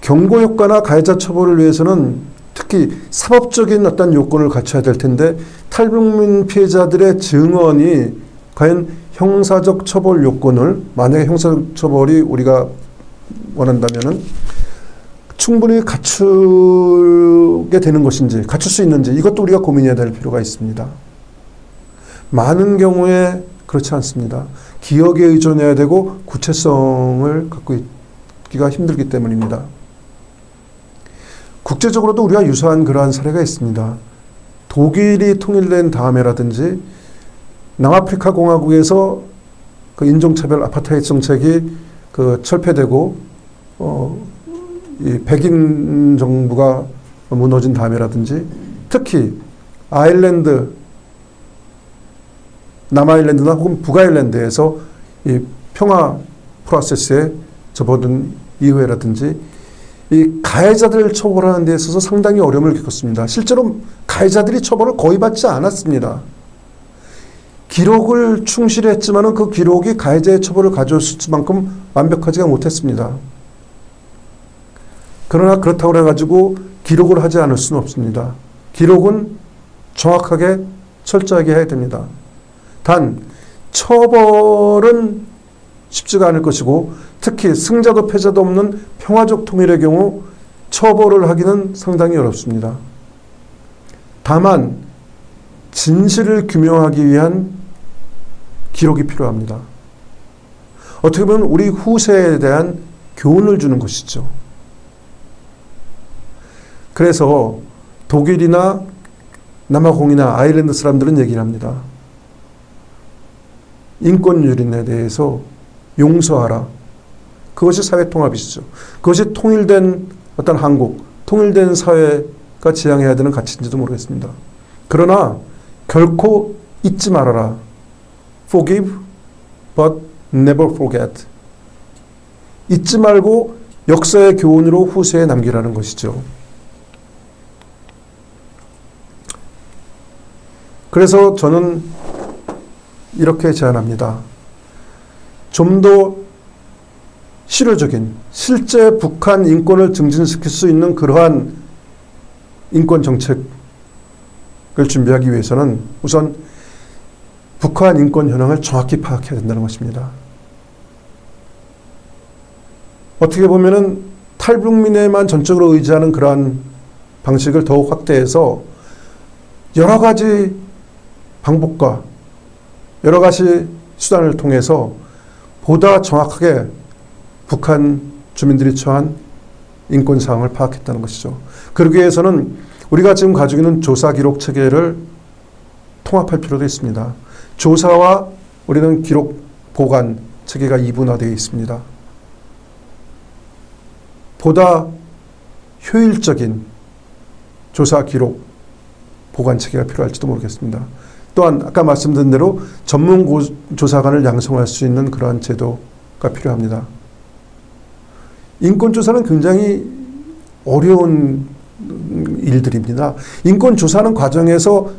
경고 효과나 가해자 처벌을 위해서는 특히 사법적인 어떤 요건을 갖춰야 될 텐데 탈북민 피해자들의 증언이 과연 형사적 처벌 요건을 만약에 형사적 처벌이 우리가 원한다면은 충분히 갖추게 되는 것인지 갖출 수 있는지 이것도 우리가 고민해야 될 필요가 있습니다. 많은 경우에 그렇지 않습니다. 기억에 의존해야 되고 구체성을 갖고 있기가 힘들기 때문입니다. 국제적으로도 우리가 유사한 그러한 사례가 있습니다. 독일이 통일된 다음에라든지 남아프리카 공화국에서 그 인종차별 아파트헤이트 정책이 철폐되고 이 백인 정부가 무너진 다음에라든지 특히 아일랜드, 남아일랜드나 혹은 북아일랜드에서 이 평화 프로세스에 접어든 이후에라든지 이 가해자들을 처벌하는 데 있어서 상당히 어려움을 겪었습니다. 실제로 가해자들이 처벌을 거의 받지 않았습니다. 기록을 충실히 했지만은 그 기록이 가해자의 처벌을 가져올 수 있을 만큼 완벽하지가 못했습니다. 그러나 그렇다고 해가지고 기록을 하지 않을 수는 없습니다. 기록은 정확하게 철저하게 해야 됩니다. 단 처벌은 쉽지가 않을 것이고 특히 승자도 패자도 없는 평화적 통일의 경우 처벌을 하기는 상당히 어렵습니다. 다만 진실을 규명하기 위한 기록이 필요합니다. 어떻게 보면 우리 후세에 대한 교훈을 주는 것이죠. 그래서 독일이나 남아공이나 아일랜드 사람들은 얘기를 합니다. 인권 유린에 대해서 용서하라. 그것이 사회통합이시죠. 그것이 통일된 어떤 한국, 통일된 사회가 지향해야 되는 가치인지도 모르겠습니다. 그러나 결코 잊지 말아라. Forgive, but never forget. 잊지 말고 역사의 교훈으로 후세에 남기라는 것이죠. 그래서 저는 이렇게 제안합니다. 좀 더 실효적인, 실제 북한 인권을 증진시킬 수 있는 그러한 인권 정책을 준비하기 위해서는 우선 북한 인권 현황을 정확히 파악해야 된다는 것입니다. 어떻게 보면은 탈북민에만 전적으로 의지하는 그러한 방식을 더욱 확대해서 여러 가지 방법과 여러 가지 수단을 통해서 보다 정확하게 북한 주민들이 처한 인권 상황을 파악했다는 것이죠. 그러기 위해서는 우리가 지금 가지고 있는 조사 기록 체계를 통합할 필요도 있습니다. 조사와 우리는 기록 보관 체계가 이분화되어 있습니다. 보다 효율적인 조사 기록 보관 체계가 필요할지도 모르겠습니다. 또한 아까 말씀드린 대로 전문 조사관을 양성할 수 있는 그러한 제도가 필요합니다. 인권조사는 굉장히 어려운 일들입니다. 인권조사하는 과정에서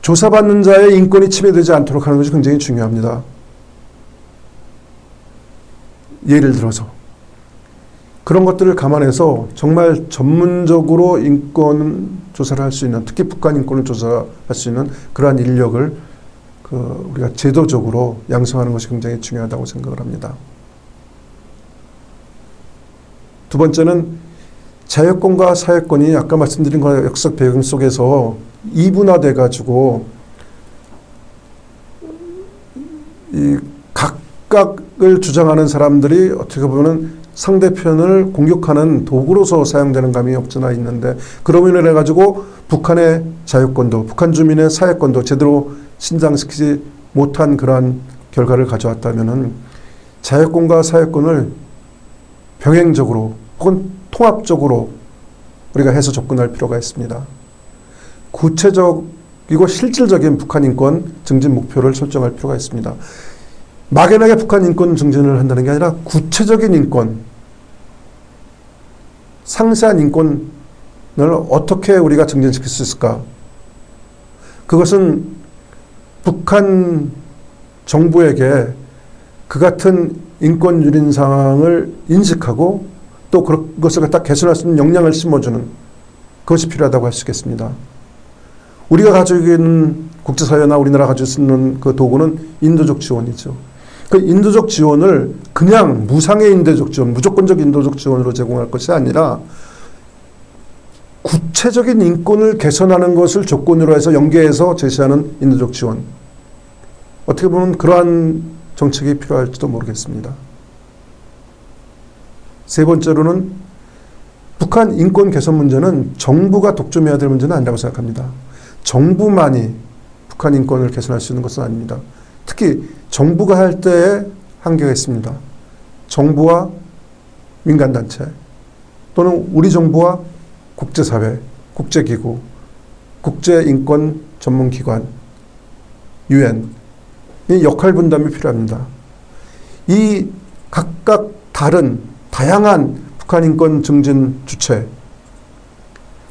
조사받는 자의 인권이 침해되지 않도록 하는 것이 굉장히 중요합니다. 예를 들어서 그런 것들을 감안해서 정말 전문적으로 인권 조사를 할 수 있는, 특히 북한 인권을 조사할 수 있는 그러한 인력을 우리가 제도적으로 양성하는 것이 굉장히 중요하다고 생각을 합니다. 두 번째는 자유권과 사회권이 아까 말씀드린 역사적 배경 속에서 이분화돼 가지고 이 각각을 주장하는 사람들이 어떻게 보면 상대편을 공격하는 도구로서 사용되는 감이 없지나 있는데, 그로 인해 가지고 북한의 자유권도, 북한 주민의 사회권도 제대로 신장시키지 못한 그러한 결과를 가져왔다면은 자유권과 사회권을 병행적으로 혹은 통합적으로 우리가 해서 접근할 필요가 있습니다. 구체적이고 실질적인 북한 인권 증진 목표를 설정할 필요가 있습니다. 막연하게 북한 인권 증진을 한다는 게 아니라 구체적인 인권, 상세한 인권을 어떻게 우리가 증진시킬 수 있을까? 그것은 북한 정부에게 그 같은 인권 유린 상황을 인식하고 또 그것을 갖다 개선할 수 있는 역량을 심어주는 그것이 필요하다고 할 수 있겠습니다. 우리가 가지고 있는 국제사회나 우리나라 가지고 있는 그 도구는 인도적 지원이죠. 그 인도적 지원을 그냥 무상의 인도적 지원, 무조건적 인도적 지원으로 제공할 것이 아니라 구체적인 인권을 개선하는 것을 조건으로 해서 연계해서 제시하는 인도적 지원. 어떻게 보면 그러한 정책이 필요할지도 모르겠습니다. 세 번째로는 북한 인권 개선 문제는 정부가 독점해야 될 문제는 아니라고 생각합니다. 정부만이 북한 인권을 개선할 수 있는 것은 아닙니다. 특히 정부가 할 때에 한계가 있습니다. 정부와 민간단체 또는 우리 정부와 국제사회, 국제기구, 국제인권 전문기관, UN 이 역할 분담이 필요합니다. 이 각각 다른 다양한 북한 인권 증진 주체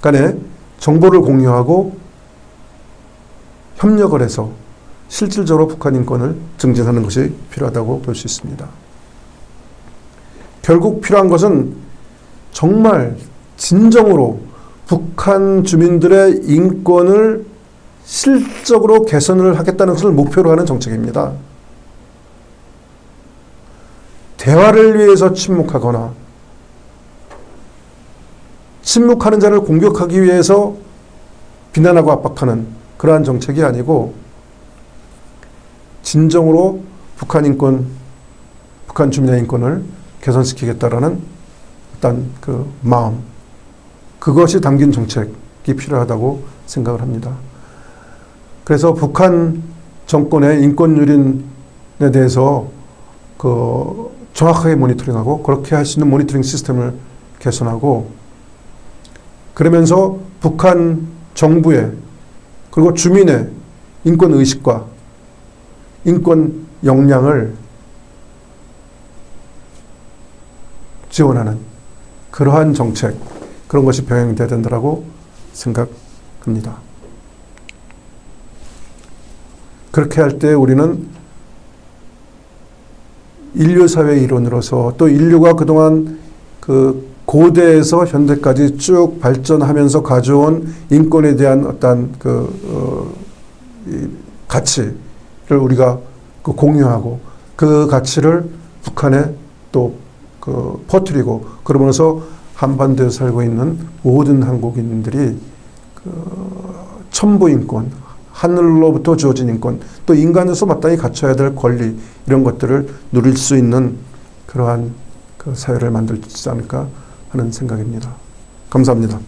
간에 정보를 공유하고 협력을 해서 실질적으로 북한 인권을 증진하는 것이 필요하다고 볼 수 있습니다. 결국 필요한 것은 정말 진정으로 북한 주민들의 인권을 실질적으로 개선을 하겠다는 것을 목표로 하는 정책입니다. 대화를 위해서 침묵하거나 침묵하는 자를 공격하기 위해서 비난하고 압박하는 그러한 정책이 아니고 진정으로 북한 인권, 북한 주민의 인권을 개선시키겠다라는 어떤 그 마음, 그것이 담긴 정책이 필요하다고 생각을 합니다. 그래서 북한 정권의 인권 유린에 대해서 정확하게 모니터링하고 그렇게 할 수 있는 모니터링 시스템을 개선하고 그러면서 북한 정부의 그리고 주민의 인권 의식과 인권 역량을 지원하는 그러한 정책, 그런 것이 병행돼야 된다고 생각합니다. 그렇게 할 때 우리는 인류사회 일원으로서 또 인류가 그동안 그 고대에서 현대까지 쭉 발전하면서 가져온 인권에 대한 어떤 이 가치를 우리가 공유하고 그 가치를 북한에 또 퍼뜨리고 그러면서 한반도에 살고 있는 모든 한국인들이 천부 인권, 하늘로부터 주어진 인권, 또 인간으로서 마땅히 갖춰야 될 권리 이런 것들을 누릴 수 있는 그러한 그 사회를 만들지 않을까 하는 생각입니다. 감사합니다.